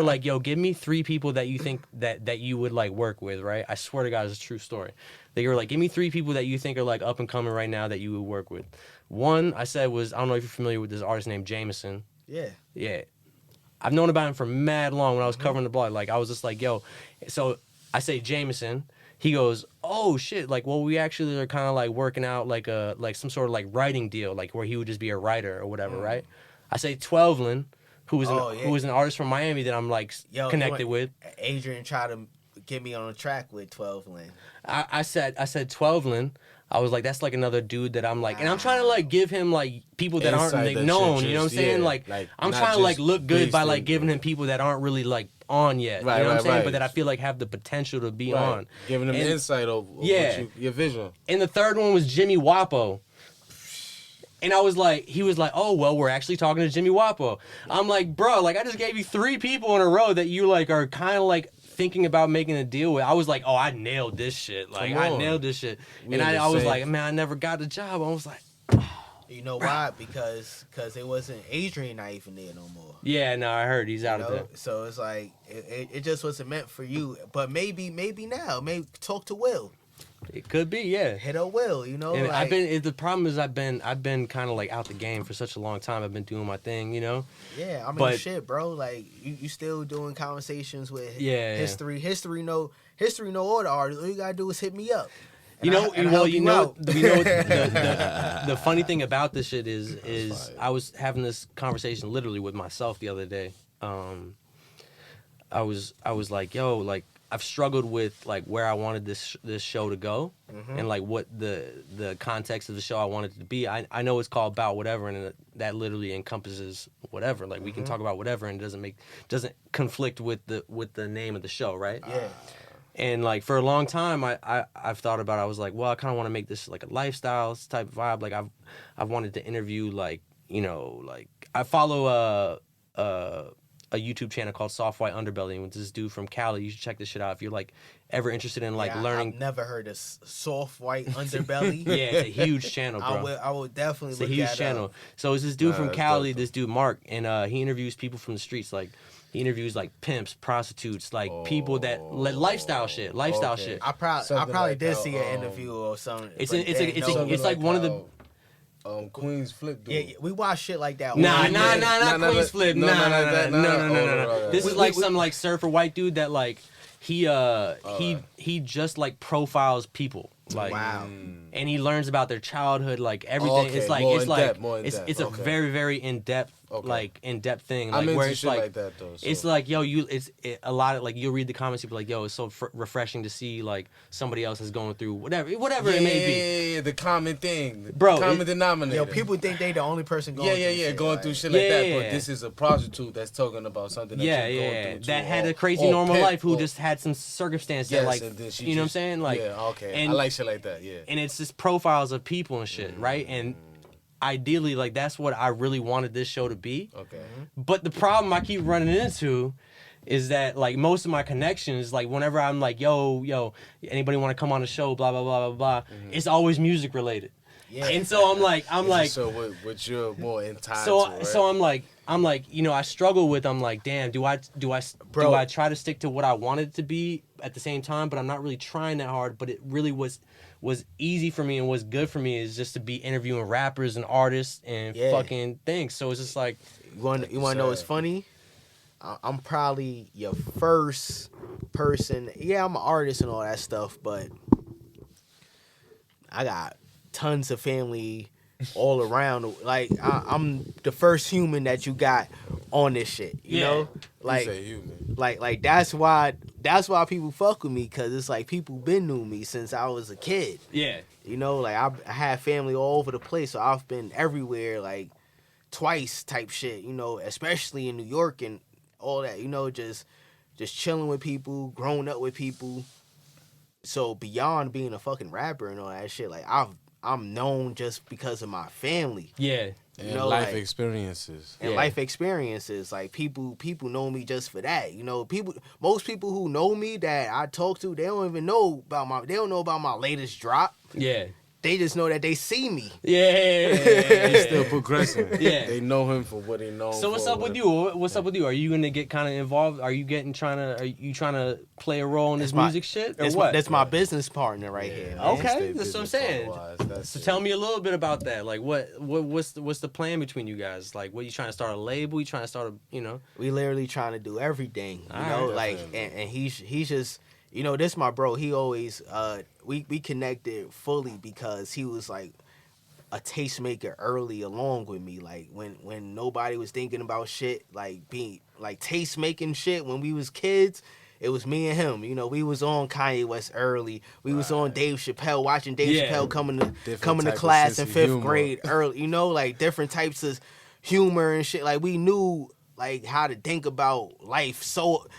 like, yo, give me 3 people that you think that you would like work with, right? I swear to God, it's a true story. They were like, give me 3 people that you think are like up and coming right now that you would work with. One I said was, I don't know if you're familiar with this artist named Jameson. Yeah. I've known about him for mad long when I was covering the blog. Like I was just like, yo. So I say Jameson. He goes, oh shit, like, well, we actually are kind of like working out like some sort of like writing deal, like where he would just be a writer or whatever, right? I say 12lin, who was an artist from Miami that I'm like connected with. Adrian tried to get me on a track with 12lin. I said 12lin. I was like, that's like another dude that I'm like, and I'm trying to like give him like people that aren't like known, you know what I'm saying? Like I'm trying to like look good by like giving him people that aren't really like on yet, you know what I'm saying? But that I feel like have the potential to be on. Giving them insight of your vision. And the third one was Jimmy Wapo. And I was like, he was like, oh, well, we're actually talking to Jimmy Wapo. I'm like, bro, like I just gave you 3 people in a row that you like are kind of like thinking about making a deal with. I was like, oh, I nailed this shit. Like I nailed this shit. And I was like, man, I never got the job. I was like, you know why? Because it wasn't Adrian not even there no more. Yeah, no, I heard he's out of there. So it's like it just wasn't meant for you. But maybe now, maybe talk to Will. It could be, yeah. Hit up Will, you know. And like, the problem is I've been kind of like out the game for such a long time. I've been doing my thing, you know. Yeah, I mean, shit, bro. Like you still doing conversations with history. History know all the artists. All you gotta do is hit me up. You know, And well, help you you know, out. the funny thing about this shit is I was having this conversation literally with myself the other day. I was like, yo, like I've struggled with like where I wanted this show to go, and like what the context of the show I wanted it to be. I know it's called Bout whatever, and that literally encompasses whatever. Like we can talk about whatever, and it doesn't conflict with the name of the show, right? Yeah. And like for a long time, I've thought about it. I was like, well, I kind of want to make this like a lifestyle type vibe. Like I've wanted to interview like, you know, like I follow a YouTube channel called Soft White Underbelly with this dude from Cali. You should check this shit out if you're like ever interested in like learning. I've never heard of Soft White Underbelly. Yeah, it's a huge channel, bro. I will definitely It's look a huge that channel. up. So it's this dude from that's Cali, dope. this dude Mark, and he interviews people from the streets. Like he interviews like pimps, prostitutes, like people that lifestyle shit. I probably Something like did that, see an interview or something. It's but it's like one of the. Queen's Flip dude. yeah, we watch shit like that. Nah, all the Queen's Flip. no, Nah, no, no. This We- is like we- some like surfer white dude that like he just like profiles people. Like Wow. and he learns about their childhood, like everything. Okay, It's like more it's in like depth, more in it's depth, it's a okay. very very in depth Okay. thing. I'm Like into where it's shit like, like that though. So. it's like yo, a lot of like you'll read the comments, you'll be like yo, it's so refreshing to see like somebody else is going through whatever it may be. Yeah, the common thing, Bro, common denominator. Yo, people think they the only person going through shit, going like- through shit like that. Yeah. But this is a prostitute that's talking about something that Yeah, you're going yeah, through too, that had or- a crazy or normal pimp, life who or- just had some circumstance yes, that like and then she you know what I'm just- saying, like yeah, okay, and, I like shit like that, yeah. and it's just profiles of people and shit, right? And ideally, like that's what I really wanted this show to be. Okay. But the problem I keep running into is that like most of my connections, like whenever I'm like, yo, anybody want to come on the show, blah blah blah blah blah, it's always music related. Yeah. And so I'm like, So what you're more in time so to, right? so I'm like, you know, I struggle with. I'm like, damn, do I try to stick to what I wanted it to be at the same time, but I'm not really trying that hard. But it really was easy for me and was good for me is just to be interviewing rappers and artists and Yeah. fucking things. So it's just like, You want to know what's funny? I'm probably your first person. Yeah, I'm an artist and all that stuff, but I got tons of family all around. Like I'm the first human that you got on this shit. You Yeah. know, You like say human. like that's why people fuck with me, because it's like people been knew me since I was a kid. yeah, You know, like I had family all over the place, so I've been everywhere, like twice type shit. You know, especially in New York and all that. You know, just chilling with people, growing up with people. So beyond being a fucking rapper and all that shit, like I'm known just because of my family yeah, And you know, life like- experiences. and Yeah. life experiences. Like people know me just for that. You know, most people who know me that I talk to, they don't know about my latest drop. yeah, They just know that they see me. yeah. He's still progressing. Yeah. They know him for what he knows. So what's up with you? What's up with you? Are you gonna get kind of involved? Are you trying to play a role in this That's my- music shit or That's what? my business partner right here. Man. Okay, that's what I'm saying. So tell me a little bit about that. Like, what's the plan between you guys? Like, what you trying to start a label? You trying to start We literally trying to do everything. You know, Alright. like and he's just, you know, this my bro. He always we connected fully because he was like a tastemaker early along with me. Like when nobody was thinking about shit, like being like taste making shit when we was kids. It was me and him. You know, we was on Kanye West early. We was on Dave Chappelle, watching Dave Yeah. Chappelle coming Different to type of class sense in of 5th humor. grade early. You know, like different types of humor and shit. Like we knew like how to think about life.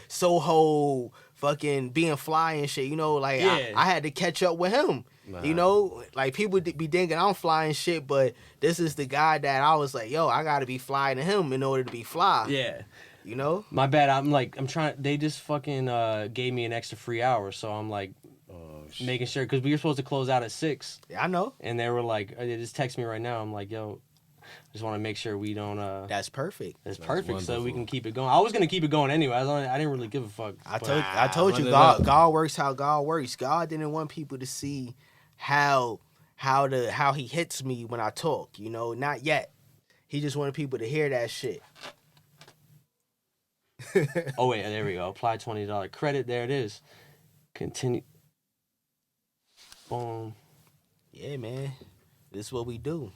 Soho, fucking being fly and shit. You know, like Yeah. I had to catch up with him. You know, like people be thinking I'm fly and shit, but this is the guy that I was like, yo, I gotta be fly to him in order to be fly. Yeah. You know? My bad. I'm trying. They just fucking gave me an extra free hour, so I'm like making sure because we were supposed to close out at 6, Yeah, I know. and they were like, they just text me right now. I'm like, yo, just want to make sure we don't. That's perfect. That's perfect, so we wonderful. can keep it going. I was gonna keep it going anyway. I didn't really give a fuck. I but- told you, run it God, up. God works how God works. God didn't want people to see how he hits me when I talk. You know, not yet. He just wanted people to hear that shit. Oh wait, there we go. Apply $20 credit. There it is. Continue. Boom. Yeah, man. This is what we do.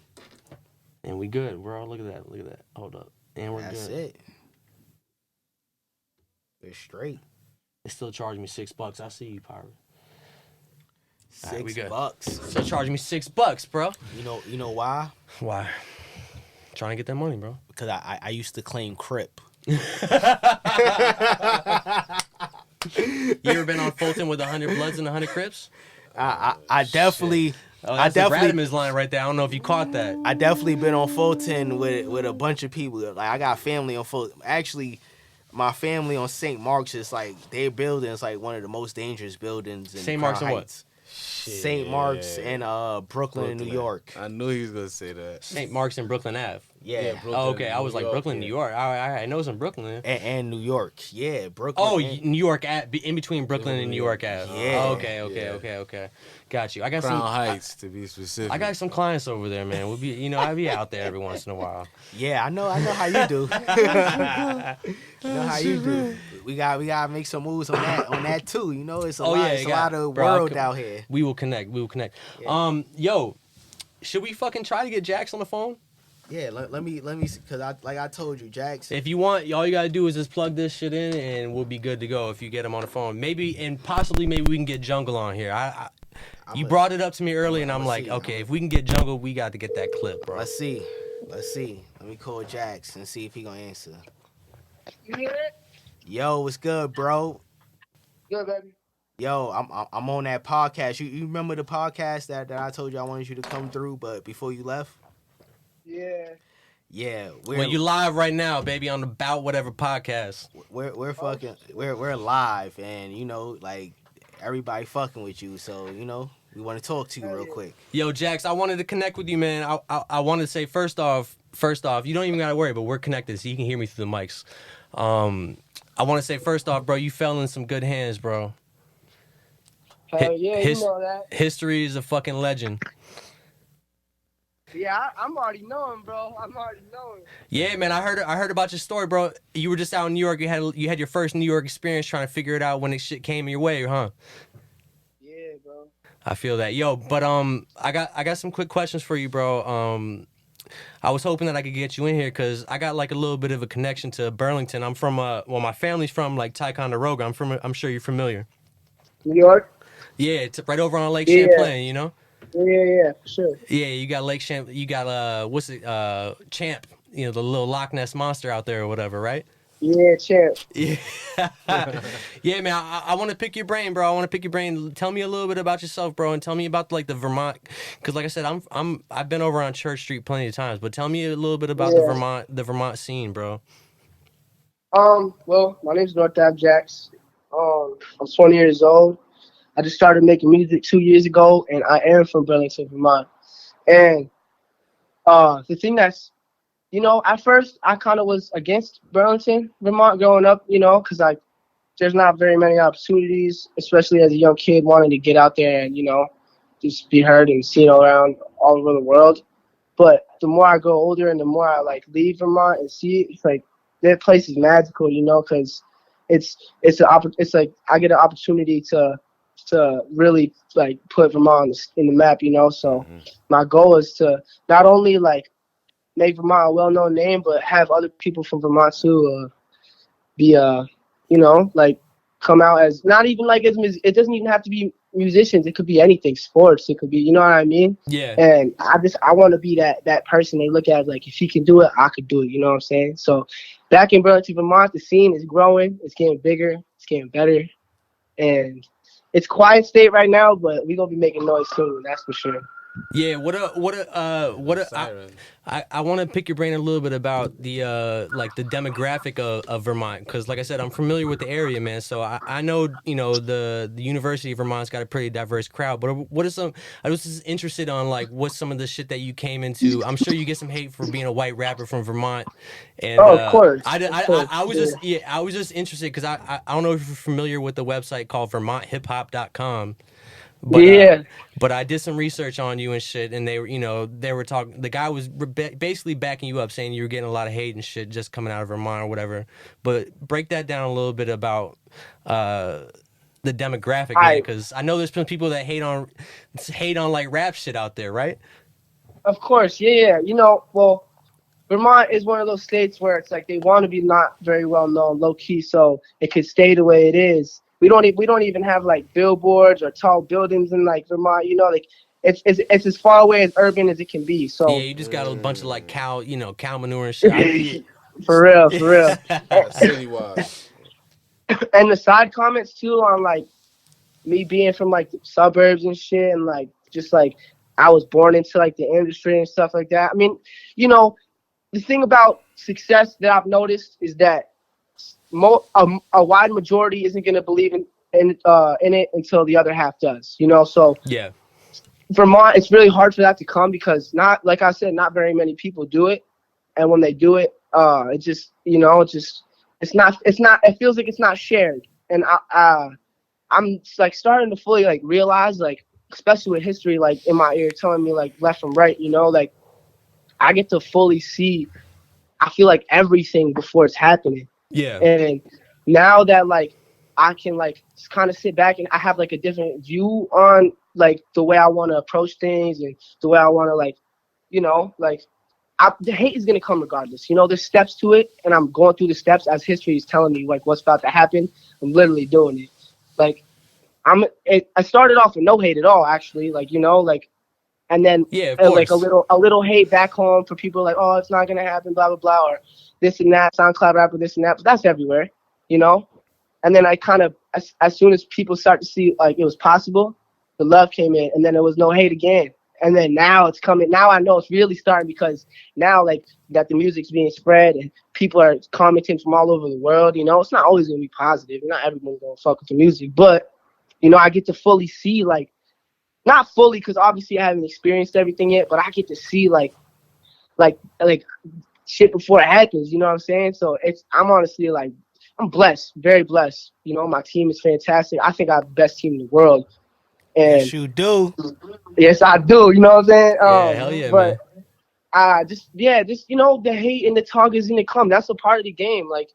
And we good. We're all, look at that. Look at that. Hold up. And we're That's good. it. We're straight. They still charge me $6. I see you, Pirate. All right, we good. $6. Still charging me $6, bro. You know why? Why? Trying to get that money, bro. Because I used to claim Crip. You ever been on Fulton with 100 Bloods and 100 Crips? I definitely. Oh, I that's the definitely Radimus line right there. I don't know if you caught that. I definitely been on Fulton with a bunch of people. Like I got family on Fulton. Actually, my family on St. Mark's is like their building is like one of the most dangerous buildings in St. Crown Mark's and what? Heights. St. Mark's and Brooklyn, New York. I knew he was gonna say that. St. Mark's and Brooklyn Ave. Yeah. Brooklyn, Oh, okay. I was like York, Brooklyn, yeah. New York. I know some Brooklyn. And New York. Yeah, Brooklyn. Oh, and- New York Ave, in between Brooklyn and New York Ave. Yeah. Oh, okay. Got you. I got Crown some. Heights, to be specific. I got some clients over there, man. We'll be, I be out there every once in a while. Yeah, I know how you do. You know how you do. We gotta make some moves on that too. You know, it's a lot of world out here. We will connect. Yeah. Yo, should we fucking try to get Jax on the phone? Yeah, let me see, cause I told you, Jax. If you want, all you gotta do is just plug this shit in, and we'll be good to go. If you get him on the phone, maybe we can get Jungle on here. You brought it up to me early, and I'm like, okay, if we can get Jungle, we got to get that clip, bro. Let's see. Let me call Jax and see if he gonna answer. You hear it? Yo, what's good, bro? Good, baby. Yo, I'm on that podcast. You remember the podcast that I told you I wanted you to come through, but before you left? Yeah. Yeah, Well, you live right now, baby, on the Bout Whatever podcast. we're fucking we're live, and like everybody fucking with you, so we want to talk to you real quick. Yo, Jax, I wanted to connect with you, man. I wanted to say first off, you don't even gotta worry, but we're connected, so you can hear me through the mics. I want to say first off, bro, you fell in some good hands, bro. Hell yeah, you know that. History is a fucking legend. Yeah, I'm already knowing, bro. I'm already knowing. Yeah, man, I heard about your story, bro. You were just out in New York. You had your first New York experience trying to figure it out when this shit came your way, huh? Yeah, bro. I feel that. Yo, but I got some quick questions for you, bro. I was hoping that I could get you in here because I got like a little bit of a connection to Burlington. I'm from my family's from like Ticonderoga. I'm sure you're familiar. New York? Yeah, it's right over on Lake Champlain, you know? Yeah, for sure. Yeah, you got Lake Champlain. You got Champ, the little Loch Ness monster out there or whatever, right? Yeah, champ. Yeah. Yeah, man, I want to pick your brain, bro. I want to pick your brain. Tell me a little bit about yourself, bro, and tell me about like the Vermont, because like I said, I've been over on Church Street plenty of times, but tell me a little bit about the Vermont scene, bro. Well, my name's Ave Jax. I'm 20 years old. I just started making music 2 years ago, and I am from Burlington, Vermont. And the thing that's, at first I kind of was against Burlington, Vermont growing up, because there's not very many opportunities, especially as a young kid wanting to get out there and, just be heard and seen around all over the world. But the more I grow older and the more I leave Vermont and see it, it's like that place is magical, because it's like I get an opportunity to really put Vermont in the map, So my goal is to not only make Vermont a well-known name, but have other people from Vermont too be come out as not even it doesn't even have to be musicians. It could be anything, sports. It could be, you know what I mean? Yeah. And I want to be that person they look at if he can do it, I could do it. You know what I'm saying? So back in Burlington, Vermont, the scene is growing. It's getting bigger. It's getting better. And it's quiet state right now, but we're gonna be making noise soon. That's for sure. Yeah, I want to pick your brain a little bit about the the demographic of Vermont, because like I said, I'm familiar with the area, man. So I know the University of Vermont's got a pretty diverse crowd. But what is some? I was just interested on what's some of the shit that you came into. I'm sure you get some hate for being a white rapper from Vermont. And of course. I was just interested because I don't know if you're familiar with the website called VermontHipHop.com. But I did some research on you and shit, and they were talking. The guy was basically backing you up, saying you were getting a lot of hate and shit just coming out of Vermont or whatever. But break that down a little bit about the demographic, man, because I know there's been people that hate on like rap shit out there, right? Of course, yeah. You know, well, Vermont is one of those states where it's like they want to be not very well known, low key, so it could stay the way it is. We don't even have like billboards or tall buildings in like Vermont. You know, like it's as far away as urban as it can be. So Yeah, you just got a bunch of like cow manure and shit. for real. Citywide. And the side comments too on like me being from like the suburbs and shit, and like just like I was born into like the industry and stuff like that. I mean, you know, the thing about success that I've noticed is that a wide majority isn't going to believe in it until the other half does. You know, so Yeah. Vermont, it's really hard for that to come because not, like I said, not very many people do it, and when they do it, it just, you know, it's not, it feels like it's not shared, and I'm like starting to fully like realize, like, especially with history like in my ear telling me like left from right, you know, like I get to fully see, I feel like everything before it's happening. Yeah. And now that like I can like just kind of sit back and I have like a different view on like the way I want to approach things and the way I want to like, you know, like the hate is going to come regardless. You know, there's steps to it, and I'm going through the steps as history is telling me like what's about to happen. I'm literally doing it. Like I started off with no hate at all, actually. Like, you know, like, and then like a little hate back home for people like, oh, it's not gonna happen, blah blah blah, or this and that, SoundCloud rapper, this and that. But that's everywhere, you know. And then I kind of, as soon as people start to see like it was possible, the love came in, and then there was no hate again. And then now it's coming. Now I know it's really starting because now like that the music's being spread and people are commenting from all over the world. You know, it's not always gonna be positive. Not everyone's gonna fuck with the music, but you know, I get to fully see, like, not fully because obviously I haven't experienced everything yet, but I get to see like shit before it happens. You know what I'm saying? So I'm honestly like, I'm blessed, very blessed. You know, my team is fantastic. I think I have the best team in the world. And yes, you do. Yes, I do. You know what I'm saying? Yeah, hell yeah, but, man. Just you know, the hate and the talk is gonna come. That's a part of the game. Like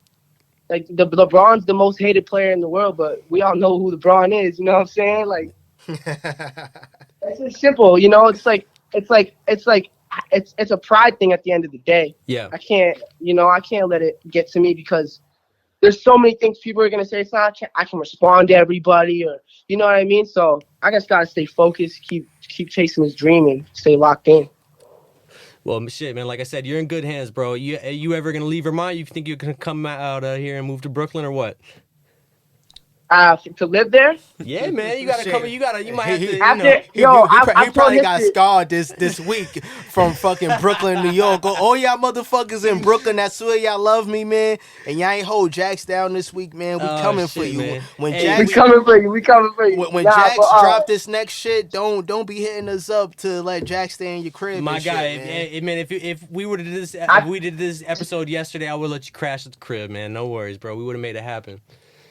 the LeBron's the most hated player in the world, but we all know who LeBron is. You know what I'm saying? Like, it's just simple. You know, it's a pride thing at the end of the day. Yeah. I can't let it get to me because there's so many things people are gonna say. It's not. I can respond to everybody, or you know what I mean. So I just gotta stay focused, keep chasing this dream, and stay locked in. Well, shit, man. Like I said, you're in good hands, bro. You ever gonna leave Vermont? You think you can come out here and move to Brooklyn or what? To live there? Yeah, man. You gotta come. You might have to. He probably got scarred this week from fucking Brooklyn, New York. All y'all motherfuckers in Brooklyn, I swear y'all love me, man. And y'all ain't hold Jax down this week, man. We coming for you. Man. When Hey, Jax, we coming for you. We coming for you. When Jax drop this next shit, don't be hitting us up to let Jax stay in your crib. My and guy, shit, man. If we were to do this, if we did this episode yesterday, I would let you crash at the crib, man. No worries, bro. We would have made it happen.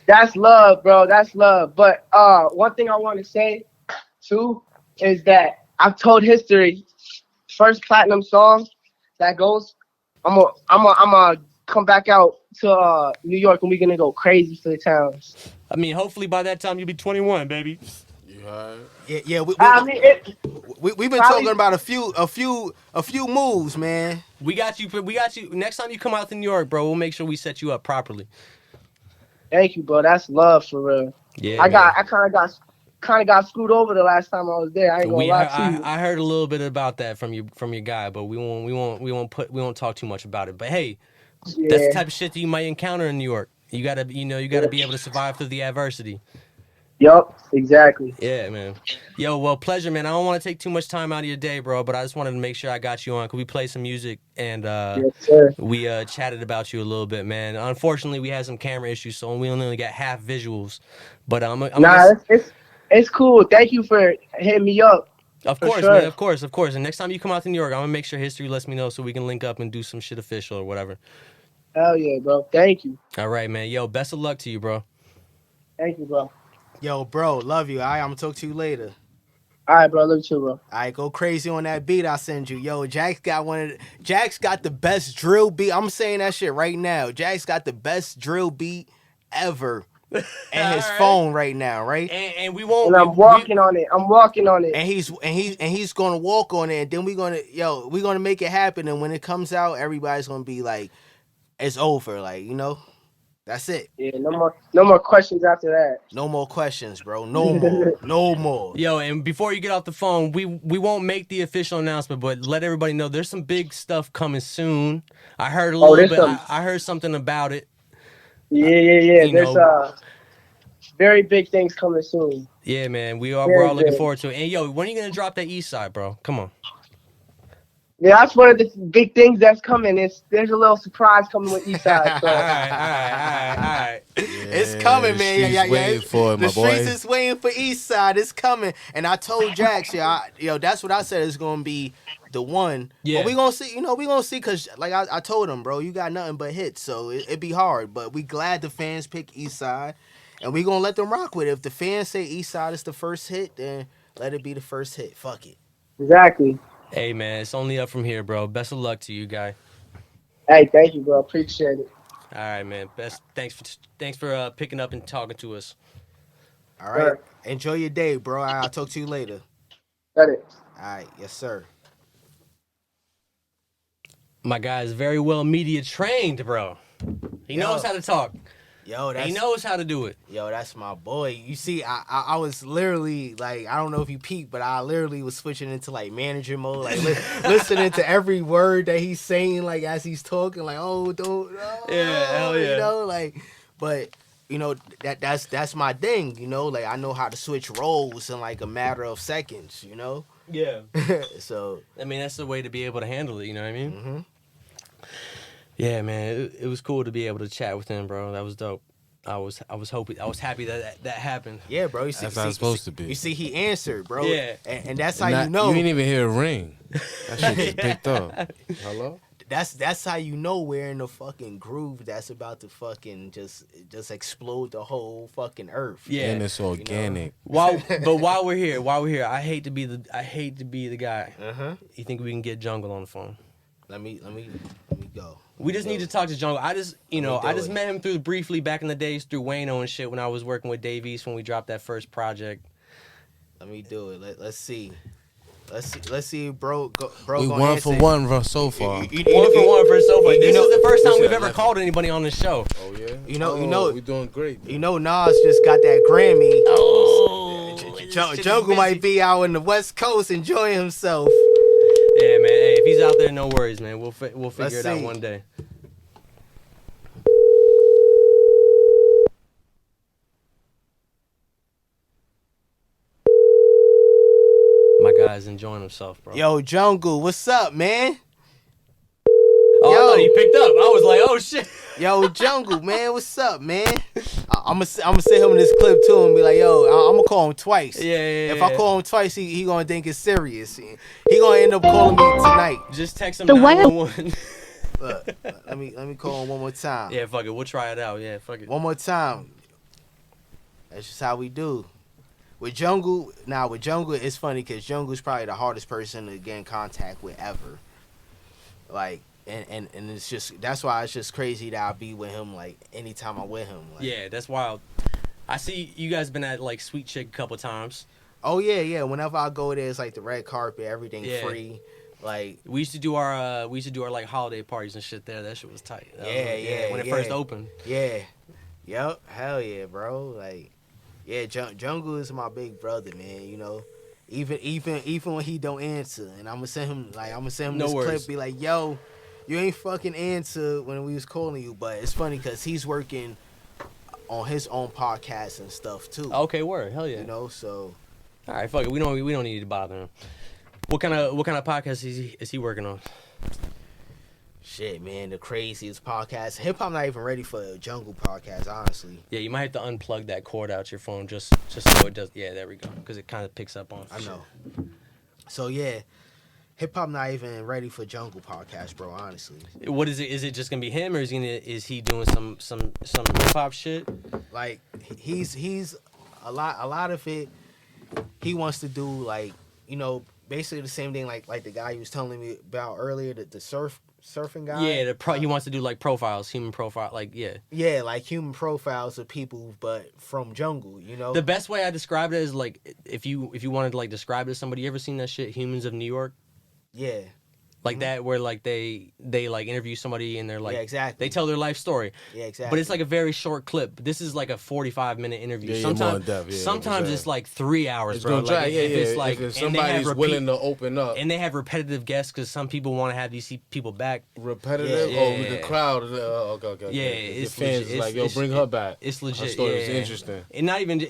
That's love, bro. That's love. But one thing I want to say too is that I've told history. First platinum song that goes. I'm gonna come back out to New York and we're gonna go crazy for the towns. I mean, hopefully by that time you'll be 21, baby. You heard? Yeah. We've been probably talking about a few moves, man. We got you. Next time you come out to New York, bro, we'll make sure we set you up properly. Thank you, bro. That's love for real. Yeah, I kind of got screwed over the last time I was there. I ain't gonna lie to you. I heard a little bit about that from your guy, but we won't talk too much about it. But hey, that's the type of shit that you might encounter in New York. You gotta be able to survive through the adversity. Yup, exactly. Yeah, man. Yo, well, pleasure, man. I don't want to take too much time out of your day, bro, but I just wanted to make sure I got you on. Could we play some music? And yes, sir. we chatted about you a little bit, man. Unfortunately, we had some camera issues, so we only got half visuals. But it's cool. Thank you for hitting me up. Of course, sure. man. Of course. And next time you come out to New York, I'm gonna make sure history lets me know so we can link up and do some shit official or whatever. Hell yeah, bro. Thank you. All right, man. Yo, best of luck to you, bro. Thank you, bro. Yo, bro, love you. I'm gonna talk to you later. All right, bro. Love you too, bro. All right, go crazy on that beat I send you. Yo, Jax got the best drill beat. I'm saying that shit right now. Jax got the best drill beat ever. and his Alright. phone right now, right? And we won't. And I'm walking on it. I'm walking on it. And he's gonna walk on it, and then we're gonna make it happen. And when it comes out, everybody's gonna be like, it's over, like, you know, that's it. Yeah, no more questions after that. No more questions, bro. No more. Yo, and before you get off the phone, we won't make the official announcement, but let everybody know there's some big stuff coming soon. I heard a little bit. I heard something about it. Yeah. There's very big things coming soon. Yeah, man. We're all looking forward to it. And yo, when are you gonna drop that East Side, bro? Come on. Yeah, that's one of the big things that's coming. There's a little surprise coming with Eastside. So. All right. It's coming, man. Yeah. Waiting for it, my the boy. streets is waiting for Eastside. It's coming. And I told Jax, that's what I said is gonna be the one. Yeah. But we gonna see. We gonna see, cause like I told him, bro, you got nothing but hits, so it be hard. But we glad the fans pick Eastside, and we gonna let them rock with it. If the fans say Eastside is the first hit, then let it be the first hit. Fuck it. Exactly. Hey, man, it's only up from here, bro. Best of luck to you, guy. Hey, thank you, bro. Appreciate it. All right, man. Thanks for picking up and talking to us. All right. Sure. Enjoy your day, bro. I'll talk to you later. Got it. All right. Yes, sir. My guy is very well media trained, bro. He knows how to talk. He knows how to do it. Yo, that's my boy. You see, I was literally like, I don't know if you peeped, but I literally was switching into like manager mode, like listening to every word that he's saying, like as he's talking, like, oh, don't, Yeah, hell yeah. you know, like, but you know that's my thing, you know, like I know how to switch roles in like a matter of seconds, you know. Yeah. So I mean, that's the way to be able to handle it. You know what I mean? Mm-hmm. Yeah, man. It was cool to be able to chat with him, bro. That was dope. I was happy that happened. Yeah, bro. You see, That's how it's supposed to be. You see, he answered, bro. Yeah. And that's how you know. You ain't even hear a ring. That shit just picked up. Hello? That's how you know we're in the fucking groove that's about to fucking just explode the whole fucking earth. Yeah. And it's organic. While we're here, I hate to be the guy. You think we can get Jungle on the phone? Let me go. We just need to talk to Jungle. I just met him briefly back in the days through Wayno and shit when I was working with Dave East when we dropped that first project. Let me do it. Let's see. Let's see, bro. We 1 for 1 so far. 1 for 1 for so far. This is the first time we've ever called anybody on the show. Oh yeah. You know, we're doing great. You know, Nas just got that Grammy. Oh, Jungle might be out in the West Coast enjoying himself. Yeah, man. Hey, if he's out there, no worries, man. We'll figure it out one day. My guy's enjoying himself, bro. Yo, Jungle, what's up, man? Oh, I thought he picked up. I was like, oh shit. Yo, Jungle, man, what's up, man? I'm gonna send him this clip too and be like, yo, I'm gonna call him twice. Yeah. If I call him twice, he gonna think it's serious. He gonna end up calling me tonight. Just text him 911. Look, let me call him one more time. Yeah, fuck it. We'll try it out. Yeah, fuck it. One more time. That's just how we do. With Jungle, it's funny because Jungle's probably the hardest person to get in contact with ever. Like, and it's just, that's why it's just crazy that I be with him, like, anytime I'm with him. Like, Yeah, that's wild. I see you guys been at, like, Sweet Chick a couple times. Oh, yeah. Whenever I go there, it's like the red carpet, everything Yeah. free. Like, We used to do our like holiday parties and shit there. That shit was tight. When it yeah. first opened. yeah. Yep. Hell yeah, bro. Like, yeah, Jungle is my big brother, man, you know. Even when he don't answer, and I'm gonna send him No this worries. clip, be like, yo, you ain't fucking answer when we was calling you. But it's funny because he's working on his own podcast and stuff too. Okay, word. Hell yeah. You know, so All right, fuck it. We don't need to bother him. What kind of podcast is he working on? shit, man, the craziest podcast. Hip hop not even ready for a Jungle podcast, honestly. Yeah, you might have to unplug that cord out your phone just so it does. Yeah, there we go. Because it kind of picks up on. I know. So yeah, hip hop not even ready for Jungle podcast, bro. Honestly, What is it? Is it just gonna be him, or is he doing some hip hop shit? like he's a lot of it. He wants to do, like, you know, basically the same thing like the guy he was telling me about earlier, the surfing guy. Yeah, he wants to do like profiles, human profile, like Yeah, like human profiles of people, but from jungle. You know. The best way I describe it is like if you wanted to like describe it to somebody, you ever seen that shit, Humans of New York? Yeah. Like that, where like they like interview somebody and they're like, Yeah, exactly. they tell their life story. Yeah, exactly. But it's like a very short clip. This is like a 45-minute interview. Yeah, sometimes, more in depth, yeah, sometimes it's like 3 hours, It's bro. gonna drag, if it's like, if and they have somebody's willing to open up. and they have repetitive guests because some people want to have these people back. Repetitive? Yeah. Oh, with the crowd. Okay. Yeah, The it's fans legit. is like, yo, bring her back. It's legit. Her story was yeah. interesting. And not even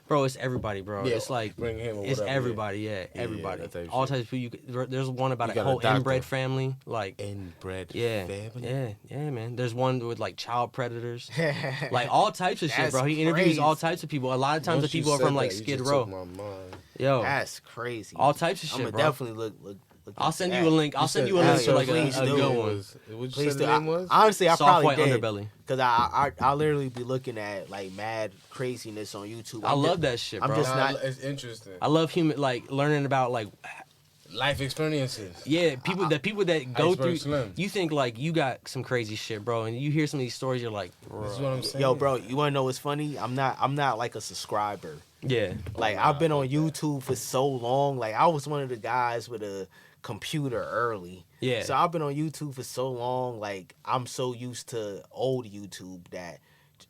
bro. It's everybody, bro. Yeah, It's like bring him or it's whatever, everybody. Yeah, Yeah, everybody. that type of All shit. types of people. There's one about You a got a whole doctor. inbred family, like. Inbred Yeah, family. yeah, man. There's one with like child predators, like all types of shit, bro. He interviews all types of people. A lot of times the people are from like Skid Row. Yo, That's crazy. all types of shit, I'm gonna bro. definitely look I'll send into you a that. link. I'll send you a link to like a please do. good one. What Please you said do. the name was? Honestly, I Soft probably white did. underbelly. Cause I literally be looking at like mad craziness on YouTube. I love that shit, I'm bro. just not- It's interesting. I love human like learning about like Life experiences. yeah people that go Iceberg through. Slim. You think like you got some crazy shit, bro, and you hear some of these stories, you're like, This is what I'm saying. Yo, bro, you wanna know what's funny? I'm not like a subscriber. yeah, Like I've been on YouTube for so long. Like I was one of the guys with a computer early. yeah. So I've been on YouTube for so long. Like I'm so used to old YouTube that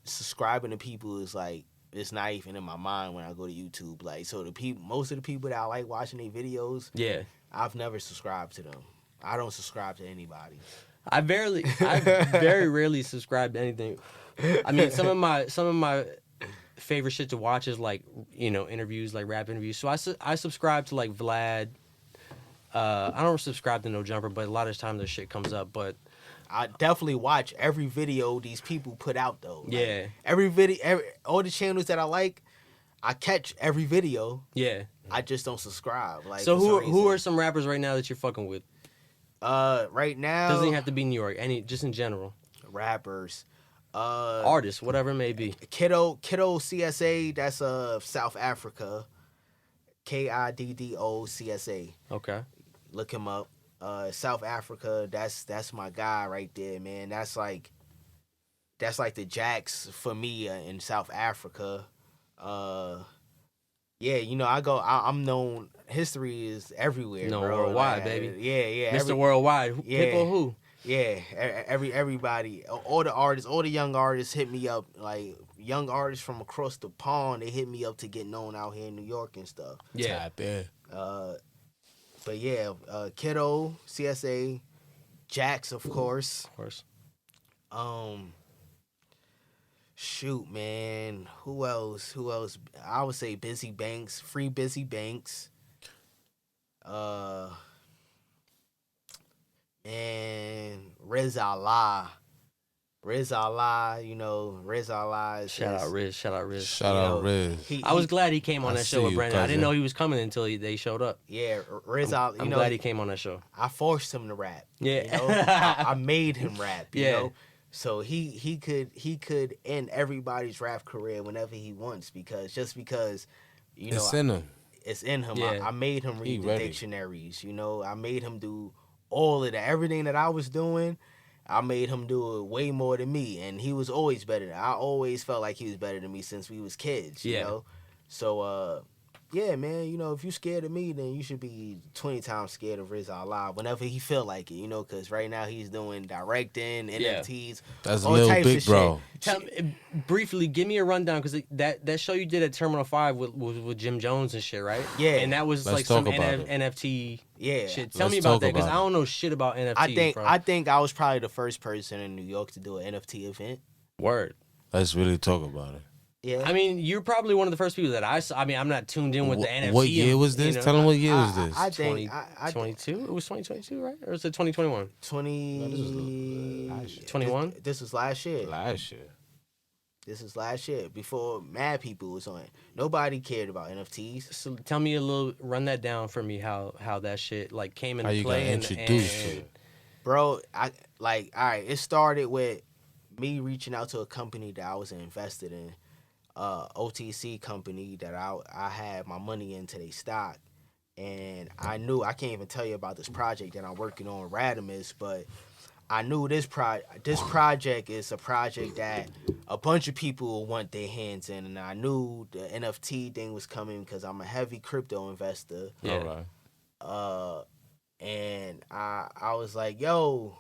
subscribing to people is like it's not even in my mind when I go to YouTube. Like so most of the people that I like watching their videos, yeah. I've never subscribed to them. I don't subscribe to anybody. I very rarely subscribe to anything. I mean, some of my favorite shit to watch is like interviews, like rap interviews. So I subscribe to like Vlad. I don't subscribe to No Jumper, but a lot of times their shit comes up. But I definitely watch every video these people put out though. Like, yeah, every video, all the channels that I like, I catch every video. yeah. I just don't subscribe. Like So for some who are reason. some rappers right now that you're fucking with? Right now Doesn't even have to be New York. Just in general. rappers. Artists, whatever it may be. Kiddo CSA, that's South Africa. KIDDO CSA. Okay. Look him up. South Africa, that's my guy right there, man. That's like the Jax for me in South Africa. Yeah, I'm known. History is everywhere, No, bro. worldwide, Like, baby. Yeah. Mr. Worldwide. Yeah. People who? Yeah, everybody, all the artists, all the young artists hit me up. Like young artists from across the pond, they hit me up to get known out here in New York and stuff. Yeah. Tap in. But yeah, Kiddo, CSA, Jax, of course. Of course. Shoot, man, who else? I would say Busy Banks, Free Busy Banks. And Riz Allah. Riz Allah is Shout out Riz. Shout out know, Riz. I was glad he came on I that see show with you, Brandon. I didn't cousin. know he was coming until they showed up. Yeah, Riz Allah. I'm glad he came on that show. I forced him to rap. Yeah. You know? I made him rap. You Yeah. know, so he could end everybody's rap career whenever he wants because It's in him. it's in him. Yeah. I made him He read the ready. dictionaries. I made him do all of that. Everything that I was doing, I made him do it way more than me, and he was always better. I always felt like he was better than me since we was kids. You Yeah. know, so yeah, man. If you're scared of me, then you should be 20 times scared of Riz Allah whenever he feel like it. Because right now he's doing directing, NFTs, That's all Lil types Big of Bro. Tell me, briefly, give me a rundown because that show you did at Terminal 5 with Jim Jones and shit, right? Yeah. And that was Let's like some talk about it. NFT Yeah. shit. Tell me Let's about talk that because I about it. don't know shit about NFTs, I bro. think I was probably the first person in New York to do an NFT event. Word. Let's really talk about it. Yeah. I mean, you're probably one of the first people that I saw. I mean, I'm not tuned in with the NFT. What year was this? Tell him what year was this? I think I 22? It was 2022, right? Or was it 2021? 21? This was last year. Last year. This was last year before mad people was on it. Nobody cared about NFTs. So tell me run that down for me, how that shit like came into How you got play introduced to it? Bro, all right, it started with me reaching out to a company that I was invested in, OTC company that I had my money into their stock. And I can't even tell you about this project that I'm working on, Radimus, but I knew this project is a project that a bunch of people will want their hands in, and I knew the NFT thing was coming because I'm a heavy crypto investor. Yeah. All right. And I was like, yo,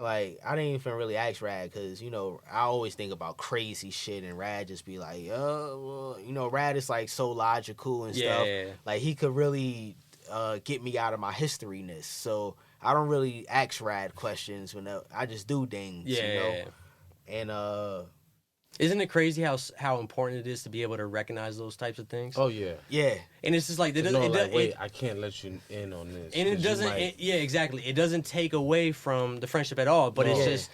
like I didn't even really ask Rad because I always think about crazy shit, and Rad just be like, well, Rad is like so logical and stuff. Like he could really get me out of my historyness. So I don't really ask Rad questions when I just do things. And isn't it crazy how important it is to be able to recognize those types of things? Oh yeah. Yeah. And it's just like wait, I can't let you in on this. And it doesn't. Exactly. It doesn't take away from the friendship at all. But it's just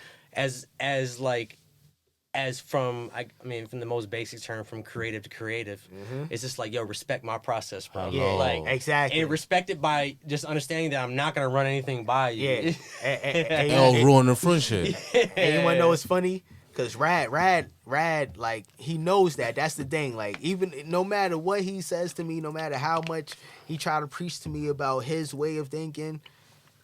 from the most basic term, from creative to creative. It's just like, yo, respect my process, bro. Yeah, like exactly. And respect it by just understanding that I'm not gonna run anything by you. Yeah. and ruin the friendship. And you wanna know what's funny? Cause Rad, like he knows that. That's the thing. Like even no matter what he says to me, no matter how much he try to preach to me about his way of thinking,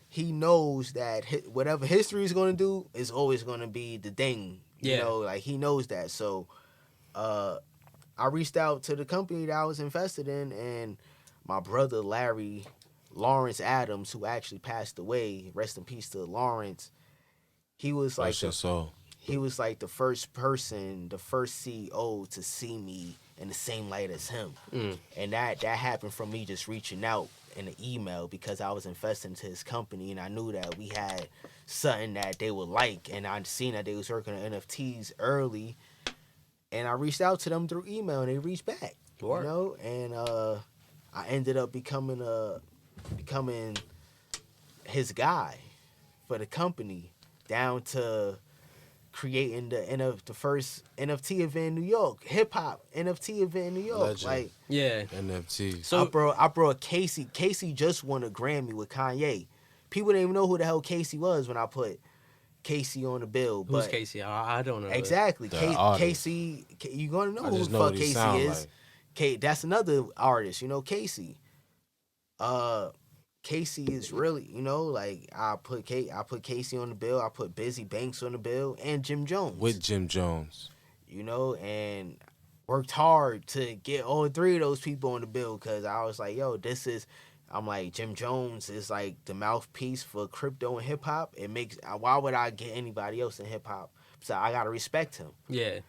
he knows that whatever history is gonna do is always gonna be the thing. Like he knows that. So, I reached out to the company that I was invested in, and my brother Larry Lawrence Adams, who actually passed away, rest in peace to Lawrence. He was like he was like the first person, the first CEO to see me in the same light as him. And that happened from me just reaching out in an email because I was investing into his company and I knew that we had something that they would like, and I'd seen that they was working on NFTs early, and I reached out to them through email and they reached back. And I ended up becoming his guy for the company, down to creating the first NFT event in New York, hip hop NFT event in New York. Legend. Like NFT. So I brought Casey. Casey just won a Grammy with Kanye. People didn't even know who the hell Casey was when I put Casey on the bill. Who's Casey? I don't know. Exactly. Casey, you're gonna know who the fuck Casey is. Like. That's another artist, Casey. Casey is really, like I put Casey on the bill. I put Busy Banks on the bill and Jim Jones. With Jim Jones. And worked hard to get all three of those people on the bill because I was like, yo, I'm like, Jim Jones is like the mouthpiece for crypto and hip hop. Why would I get anybody else in hip hop? So I gotta respect him. Yeah.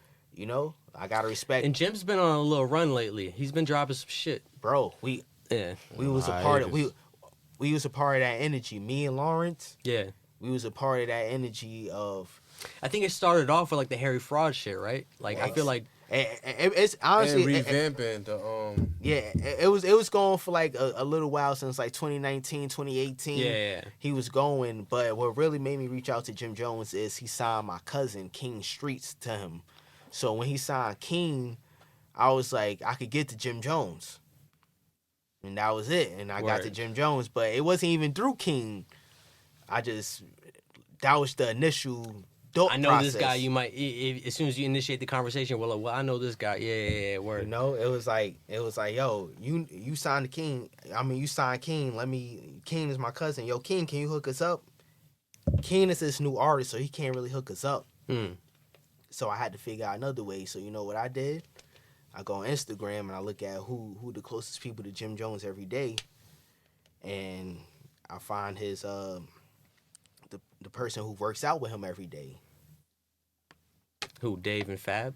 I gotta respect. And Jim's been on a little run lately. He's been dropping some shit. Bro, we was a part of we was a part of that energy. Me and Lawrence. Yeah. We was a part of that energy of. I think it started off with like the Harry Fraud shit, right? Like I feel like it's honestly and revamping the it was going for like a little while since like 2019, 2018. Yeah. He was going, but what really made me reach out to Jim Jones is he signed my cousin King Streets to him. So when he signed King, I was like, I could get to Jim Jones. And that was it. And I got to Jim Jones, but it wasn't even through King. That was the initial dope I know process. this guy, you might, as soon as you initiate the conversation, well, I know this guy. Yeah, word. It was like, yo, you signed the King. I mean, you signed King. King is my cousin. Yo, King, can you hook us up? King is this new artist, so he can't really hook us up. So I had to figure out another way. So you know what I did? I go on Instagram and I look at who the closest people to Jim Jones every day, and I find his the person who works out with him every day. Who, Dave and Fab?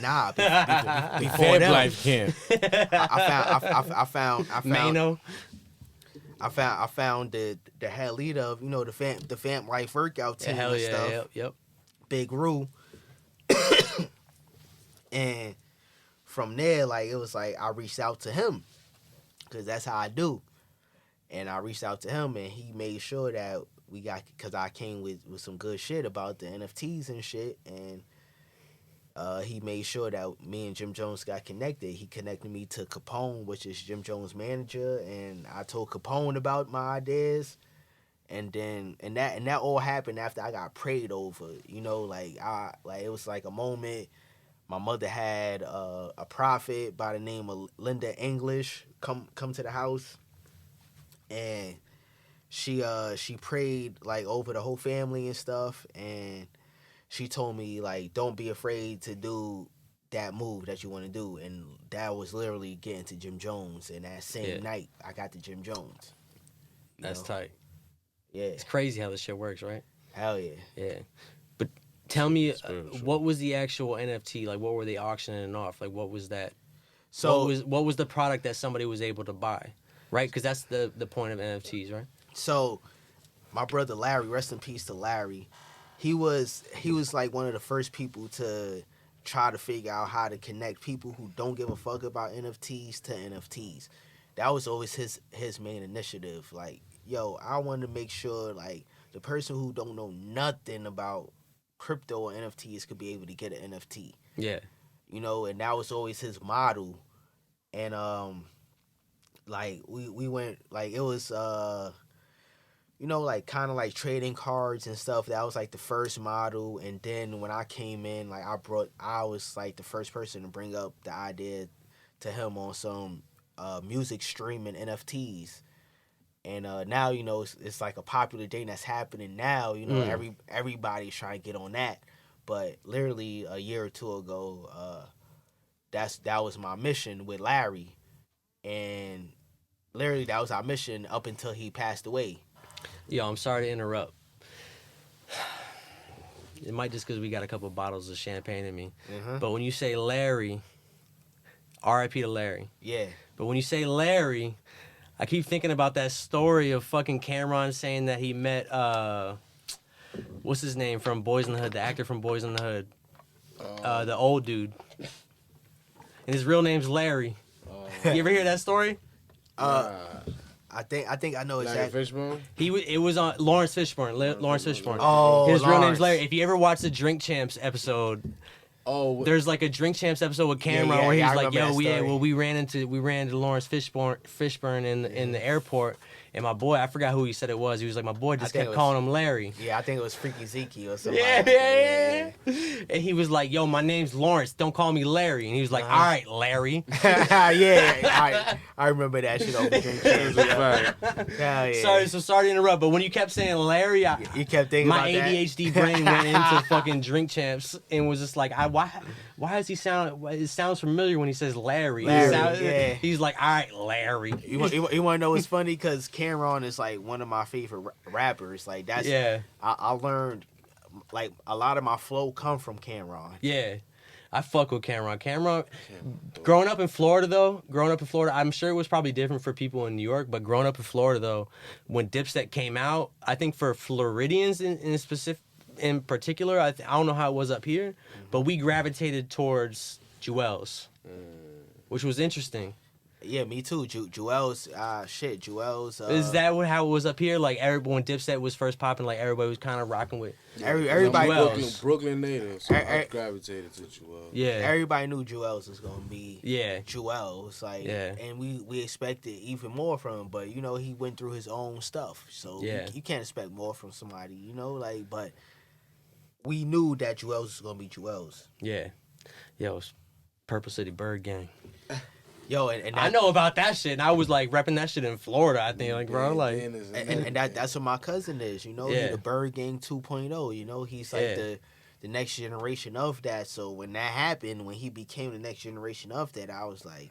Nah, before them. Life camp. I found Mano. I found the head leader of the Fam Life workout team Hell and yeah, stuff. Yep. Big Rue. And from there, like it was like I reached out to him because that's how I do. And I reached out to him and he made sure that we got, because I came with some good shit about the NFTs and shit, and he made sure that me and Jim Jones got connected. He connected me to Capone, which is Jim Jones' manager, and I told Capone about my ideas. And then and that all happened after I got prayed over. It was like a moment. My mother had a prophet by the name of Linda English come to the house, and she prayed like over the whole family and stuff, and she told me like, don't be afraid to do that move that you want to do, and that was literally getting to Jim Jones. And that same night, I got to Jim Jones. That's tight. Yeah, it's crazy how this shit works, right? Hell yeah. Yeah, but tell me, what was the actual NFT? Like, what were they auctioning off? Like, what was that? So what was the product that somebody was able to buy, right? Because that's the point of NFTs, right? So, my brother Larry, rest in peace to Larry, he was like one of the first people to try to figure out how to connect people who don't give a fuck about NFTs to NFTs. That was always his main initiative. Like, yo, I want to make sure like the person who don't know nothing about crypto or NFTs could be able to get an NFT. Yeah. You know, and that was always his model. And like we went like, it was you know, like kind of like trading cards and stuff. That was like the first model. And then when I came in, like I was like the first person to bring up the idea to him on some music streaming NFTs. And now, you know, it's like a popular thing that's happening now. You know, everybody's trying to get on that. But literally a year or two ago, that was my mission with Larry. And literally that was our mission up until he passed away. Yo, I'm sorry to interrupt. It might just because we got a couple bottles of champagne in me. Mm-hmm. But when you say Larry, R.I.P. to Larry. Yeah. But when you say Larry, I keep thinking about that story of fucking Cameron saying that he met, what's his name from Boys in the Hood, the actor from Boys in the Hood. The old dude. And his real name's Larry. You ever hear that story? I think I know exactly. Fishbone? It was on Lawrence Fishburne. Lawrence Fishburne. Oh, his real Lawrence. name's Larry. If you ever watched the Drink Champs episode, there's like a Drink Champs episode with Cameron where he's like, "Yo, we ran into Lawrence Fishburne in the airport." And my boy, I forgot who he said it was. He was like, my boy just kept calling him Larry. Yeah, I think it was Freaky Zeke or something. Yeah. And he was like, yo, my name's Lawrence. Don't call me Larry. And he was like, all right, Larry. Yeah, I remember that shit over Drink Champs. Yeah. Sorry to interrupt, but when you kept saying Larry, you kept thinking my about ADHD brain went into fucking Drink Champs and was just like, why does he sound? It sounds familiar when he says Larry. He's like, all right, Larry. You want to know what's funny? Because Cameron is like one of my favorite rappers. Like that's I learned like a lot of my flow come from Cameron. Yeah. I fuck with Cameron. Growing up in Florida, I'm sure it was probably different for people in New York, but growing up in Florida, though, when Dipset came out, I think for Floridians in particular, I don't know how it was up here, but we gravitated towards Jewels, which was interesting. Yeah, me too. Jewels, Jewels. Is that how it was up here? Like, when Dipset was first popping, like, everybody was kind of rocking with everybody. Brooklyn natives, so I gravitated to Jewels. Yeah. Everybody knew Jewels was going to be Jewels. Like, yeah. And we expected even more from him, but, you know, he went through his own stuff. So you can't expect more from somebody, you know, like, but we knew that Jewels was going to be Jewels. Yeah. Yo, it's Purple City Bird Gang. Yo, and I know about that shit, and I was like repping that shit in Florida. I think, like, bro, like, and that's what my cousin is. You know, he's the Bird Gang 2.0. You know, he's like the next generation of that. So when that happened, when he became the next generation of that, I was like,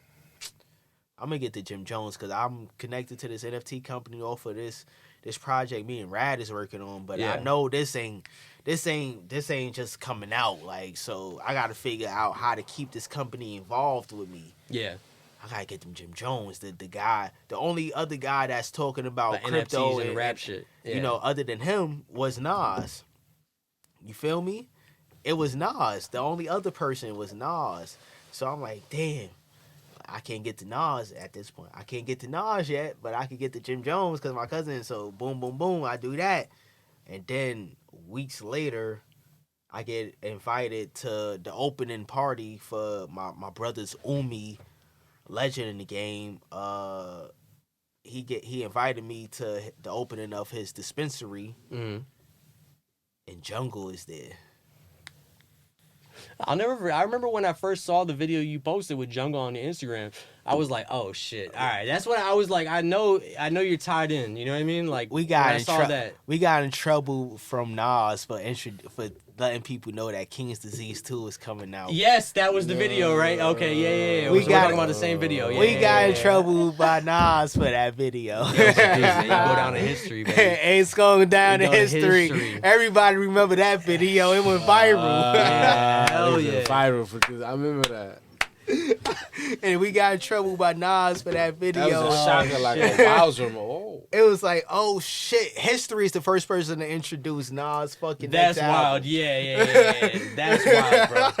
I'm gonna get to Jim Jones because I'm connected to this NFT company off of this project me and Rad is working on. But I know this ain't just coming out. Like, so I got to figure out how to keep this company involved with me. Yeah. I gotta get them Jim Jones, the guy, the only other guy that's talking about the crypto NFTs and rap shit. Yeah. You know, other than him was Nas. You feel me? It was Nas. The only other person was Nas. So I'm like, damn, I can't get to Nas at this point. I can't get to Nas yet, but I can get to Jim Jones because my cousin. So boom, boom, boom, I do that, and then weeks later, I get invited to the opening party for my brother's Umi. Legend in the game. He invited me to the opening of his dispensary, and Jungle is there. I remember when I first saw the video you posted with Jungle on your Instagram. I was like, oh shit! All right, that's when I was like, I know you're tied in. You know what I mean? Like we got that. We got in trouble from Nas for letting people know that King's Disease 2 is coming out. Yes, that was the video, right? Okay, yeah. We're talking about the same video. Yeah, we got in trouble by Nas for that video. You go down in history, baby. It's going down in history. Everybody remember that video. It went viral. Hell yeah. Viral for this. I remember that. And we got in trouble by Nas for that video. That was a shocker, like a wowzer. Oh. It was like, oh shit! History is the first person to introduce Nas fucking. That's wild. Yeah. That's wild, bro.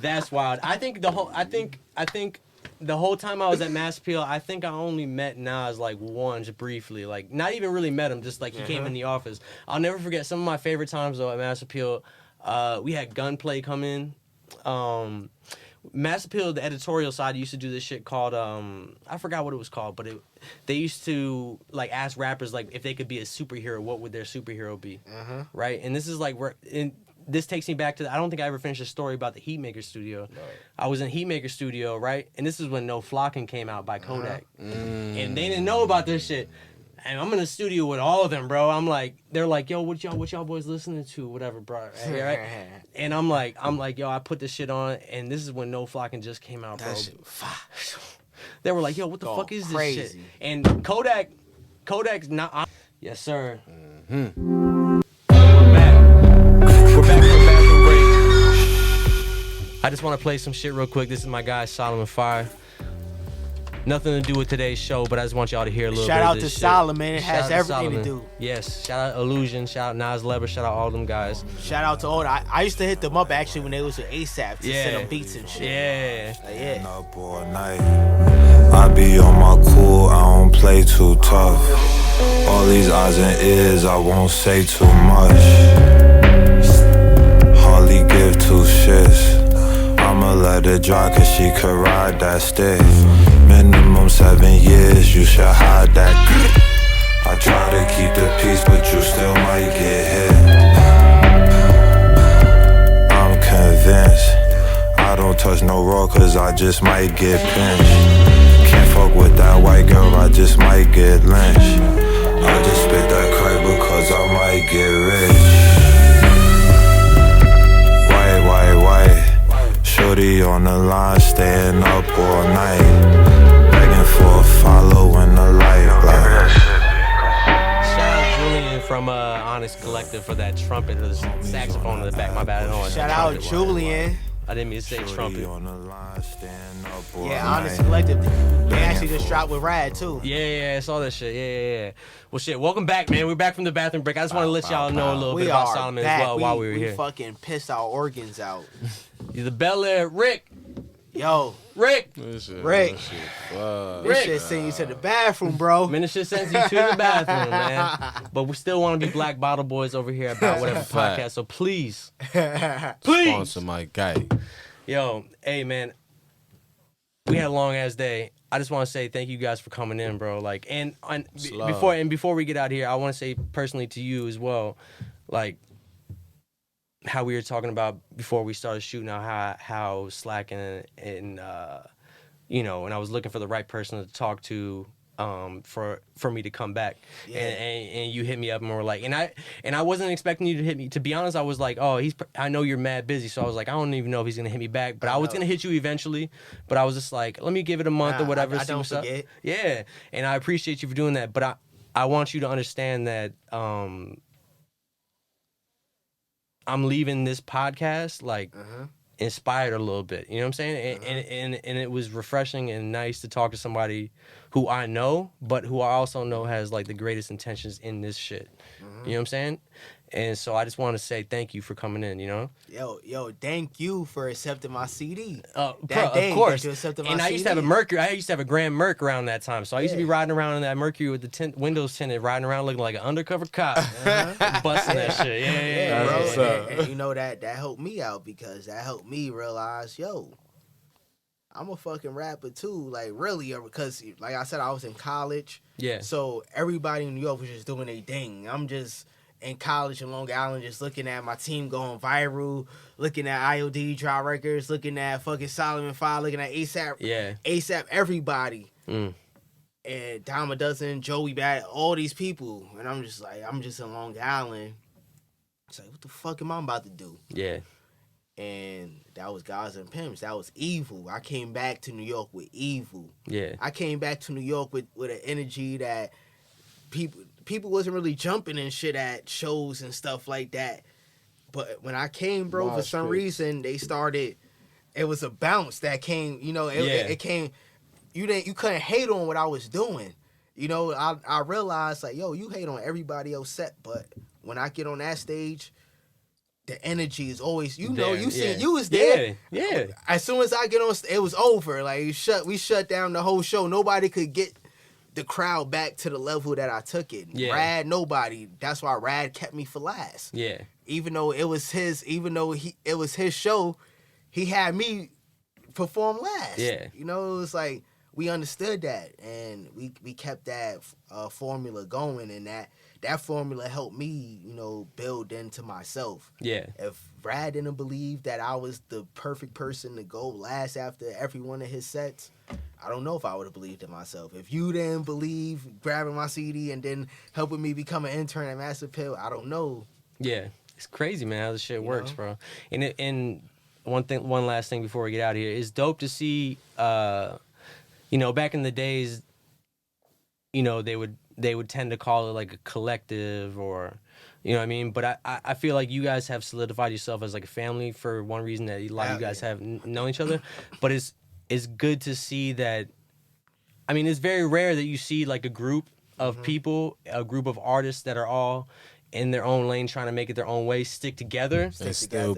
That's wild. I think the whole time I was at Mass Appeal, I think I only met Nas like once briefly. Like not even really met him, just like he came in the office. I'll never forget some of my favorite times though at Mass Appeal. We had Gunplay come in. Mass Appeal, the editorial side, used to do this shit called I forgot what it was called, but they used to like ask rappers like if they could be a superhero, what would their superhero be, right? And this is like this takes me back to I don't think I ever finished a story about the Heatmaker studio. Right. I was in Heatmaker studio, right? And this is when No Flocking came out by Kodak, and they didn't know about this shit. And I'm in the studio with all of them, bro. I'm like, they're like, yo, what y'all boys listening to? Whatever, bro. Right? And I'm like, yo, I put this shit on, and this is when No Flocking just came out, bro. They were like, yo, what the fuck is this shit? And Kodak's not. Yes, sir. We're back from break. I just want to play some shit real quick. This is my guy Solomon Fire. Nothing to do with today's show, but I just want y'all to hear a little bit of this shit. Shout out to Solomon. It has everything to do. Yes. Shout out Illusion. Shout out Nas Leber. Shout out all them guys. Shout out to all. I used to hit them up actually when they was with ASAP to send them beats and shit. Yeah. Up all night. I be on my cool. I don't play too tough. All these eyes and ears. I won't say too much. Hardly give two shits. I'ma let her dry cause she could ride that stick. Minimum 7 years, you should hide that. I try to keep the peace, but you still might get hit. I'm convinced I don't touch no raw cause I just might get pinched. Can't fuck with that white girl, I just might get lynched. I just spit that crack because I might get rich. White. Shorty on the line, staying up all night, begging for a follow in the light. Shout out Julian from Honest Collective for that trumpet or the saxophone in the back. My bad. I don't know. Shout out Julian. I didn't mean to say trumpet. Yeah, Honest Collective. They actually just dropped with Rad too. Yeah, I saw that shit. Yeah. Well, shit. Welcome back, man. We're back from the bathroom break. I just want to let y'all know a little bit about Solomon as well while we were here. We fucking pissed our organs out. You're the Bel Air Rick. Yo, Rick. This shit sent you to the bathroom, bro. Man, this shit sends you to the bathroom, man. But we still want to be Black Bottle Boys over here about whatever podcast. So please. Sponsor my guy. Yo, hey, man. We had a long ass day. I just want to say thank you guys for coming in, bro. Like, and before we get out here, I want to say personally to you as well, like, how we were talking about before we started shooting out how slacking and you know, and I was looking for the right person to talk to for me to come back. Yeah. And you hit me up and were like, and I wasn't expecting you to hit me. To be honest, I was like, oh, I know you're mad busy, so I was like, I don't even know if he's gonna hit me back, but I was gonna hit you eventually. But I was just like, let me give it a month or whatever. I don't forget. Yeah, and I appreciate you for doing that, but I want you to understand that I'm leaving this podcast like inspired a little bit. You know what I'm saying? And it was refreshing and nice to talk to somebody who I know, but who I also know has like the greatest intentions in this shit. You know what I'm saying? And so I just want to say thank you for coming in, you know? Yo, thank you for accepting my CD. Of course. I used to have a Mercury. I used to have a Grand Merc around that time. So I used to be riding around in that Mercury with the windows tinted, riding around looking like an undercover cop. Busting that shit. Yeah, bro. And you know, that helped me out because that helped me realize, yo, I'm a fucking rapper too, like really, because like I said, I was in college. Yeah. So everybody in New York was just doing their thing. I'm just in college in Long Island, just looking at my team going viral, looking at IOD Dry Records, looking at fucking Solomon 5, looking at ASAP, everybody. And Dime a Dozen, Joey Bad, all these people. And I'm just in Long Island. It's like, what the fuck am I about to do? Yeah. And that was Guys and Pimps. That was evil. I came back to New York with evil. Yeah. I came back to New York with an energy that people wasn't really jumping and shit at shows and stuff like that. But when I came, bro, for some reason, they started, it was a bounce that came, you know, it came, you couldn't hate on what I was doing. You know, I realized, like, yo, you hate on everybody else set, but when I get on that stage, the energy is always, you know, you was there. Yeah. As soon as I get on, it was over. Like, we shut down the whole show. Nobody could get the crowd back to the level that I took it. Yeah. Rad, nobody. That's why Rad kept me for last. Yeah. Even though it was his show, he had me perform last. Yeah. You know, it was like, we understood that, and we kept that formula going, and that formula helped me, you know, build into myself. Yeah. If Brad didn't believe that I was the perfect person to go last after every one of his sets, I don't know if I would have believed in myself. If you didn't believe grabbing my CD and then helping me become an intern at Master Pill, I don't know. Yeah. It's crazy, man, how this shit works, know? bro. And one last thing before we get out of here. It's dope to see, you know, back in the days, you know, they would tend to call it like a collective or, you know what I mean? But I feel like you guys have solidified yourself as like a family for one reason that a lot of you guys have known each other. But it's good to see that, I mean, it's very rare that you see like a group of people, a group of artists that are all in their own lane trying to make it their own way, stick together. And still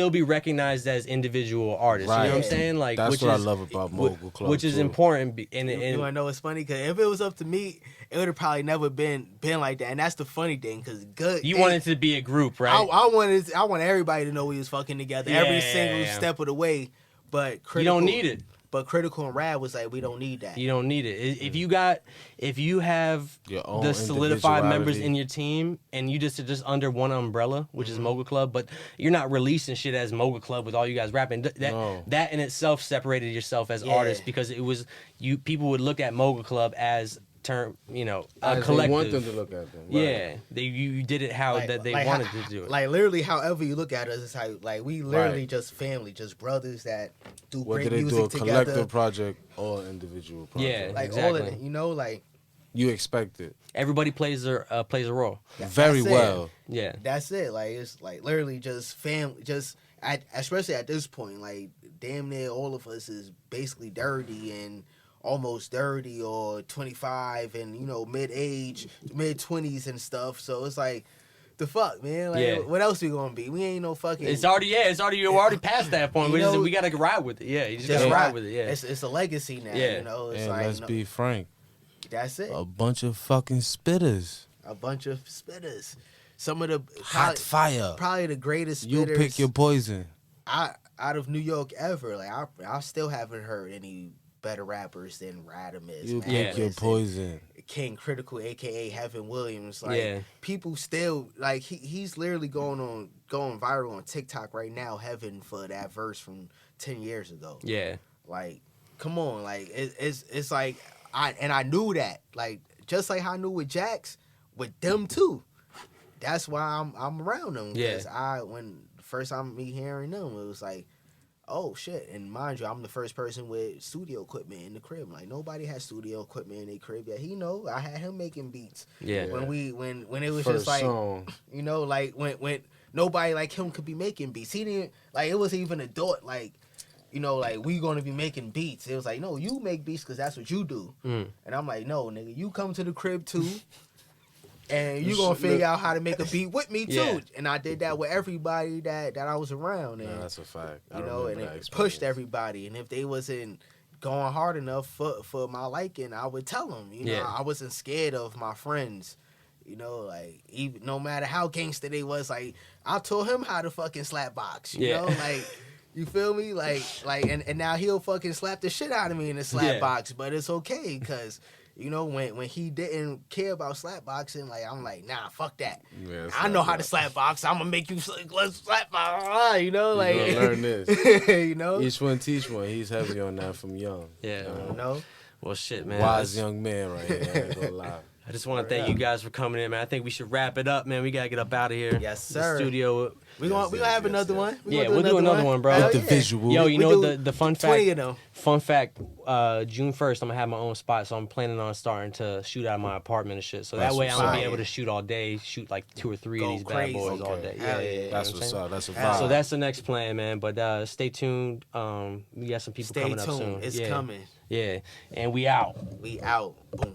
be recognized as individual artists. Right. You know what I'm saying? Like, that's what I love about Mogul Club, which is too. important. You want to know what's funny? Because if it was up to me, it would have probably never been like that. And that's the funny thing, because you want it to be a group, right? I want everybody to know we was fucking together every single step of the way. But you don't need it. But Critical and Rad was like, we don't need that. You don't need it. If you have your own the solidified members individuality in your team, and you just under one umbrella, which is Mogul Club, but you're not releasing shit as Mogul Club with all you guys rapping. That in itself separated yourself as artists, because it was people would look at Mogul Club as a collective. They want them to look at them. Right. Yeah, you did it how they wanted to do it. Like literally, however you look at us, it's how like we literally just family, just brothers that do Whether great they music do a together. collective project or individual project. Yeah, like exactly. all of it, you know, like you expect it. Everybody plays a role. Very well. Yeah, that's it. Like it's like literally just family. Especially at this point, like damn near all of us is basically dirty and almost 30 or 25 and, you know, mid-age, mid-20s and stuff. So it's like, the fuck, man? Like, what else we gonna be? We ain't no fucking... You're already past that point. We gotta ride with it. Yeah, you just gotta ride with it, yeah. It's a legacy now, you know? It's and like, let's be frank. That's it. A bunch of fucking spitters. Some of the... Hot fire. Probably the greatest spitters... You pick your poison. Out of New York ever. Like, I still haven't heard any better rappers than Radimus. You pick your poison. King Critical, aka Heaven Williams. Like people still like he's literally going viral on TikTok right now, Heaven, for that verse from 10 years ago. Yeah. Like, come on, like it's like I knew that. Like, just like how I knew with Jax, with them too. That's why I'm around them. Because when the first time me hearing them, it was like, oh shit! And mind you, I'm the first person with studio equipment in the crib. Like nobody has studio equipment in their crib yet. He know I had him making beats. Yeah. When it was first just like song. You know, like when nobody like him could be making beats. He didn't like it wasn't even a thought like, you know, like we gonna be making beats. It was like, no, you make beats because that's what you do. And I'm like, no, nigga, you come to the crib too. And you gonna figure out how to make a beat with me too. Yeah. And I did that with everybody that I was around. And, that's a fact. You know, and it pushed everybody. And if they wasn't going hard enough for my liking, I would tell them. You know, I wasn't scared of my friends. You know, like even no matter how gangster they was, like I told him how to fucking slap box. You know, like you feel me? Like and now he'll fucking slap the shit out of me in the slap box, but it's okay because you know, when he didn't care about slap boxing, like I'm like, nah, fuck that. Yeah, I know how to slap box. I'm gonna make you let's slap box. You know, like you gonna learn this. you know, Each one teach one. He's heavy on that from young. Yeah. you know. Well, shit, man. Wise young man right here. I ain't gonna lie. I just want to thank you guys for coming in, man. I think we should wrap it up, man. We gotta get up out of here. Yes, The sir. studio. We gonna have another one. Yeah, we'll do another one, bro. Hell With the yeah. visual. Yo, you We know do the fun 20 fact. of them. Fun fact. June 1st, I'm gonna have my own spot, so I'm planning on starting to shoot out of my apartment and shit. So that That's way I'm what's gonna be up. able to shoot all day, shoot like 2 or 3 Go of these crazy. bad boys all Okay. day. Hell Yeah, yeah. you know That's what I'm what's saying? up. That's a So vibe. So that's the next plan, man. But stay tuned. We got some people Stay coming up tuned. soon. It's Yeah. coming. Yeah, and we out. We out. Boom.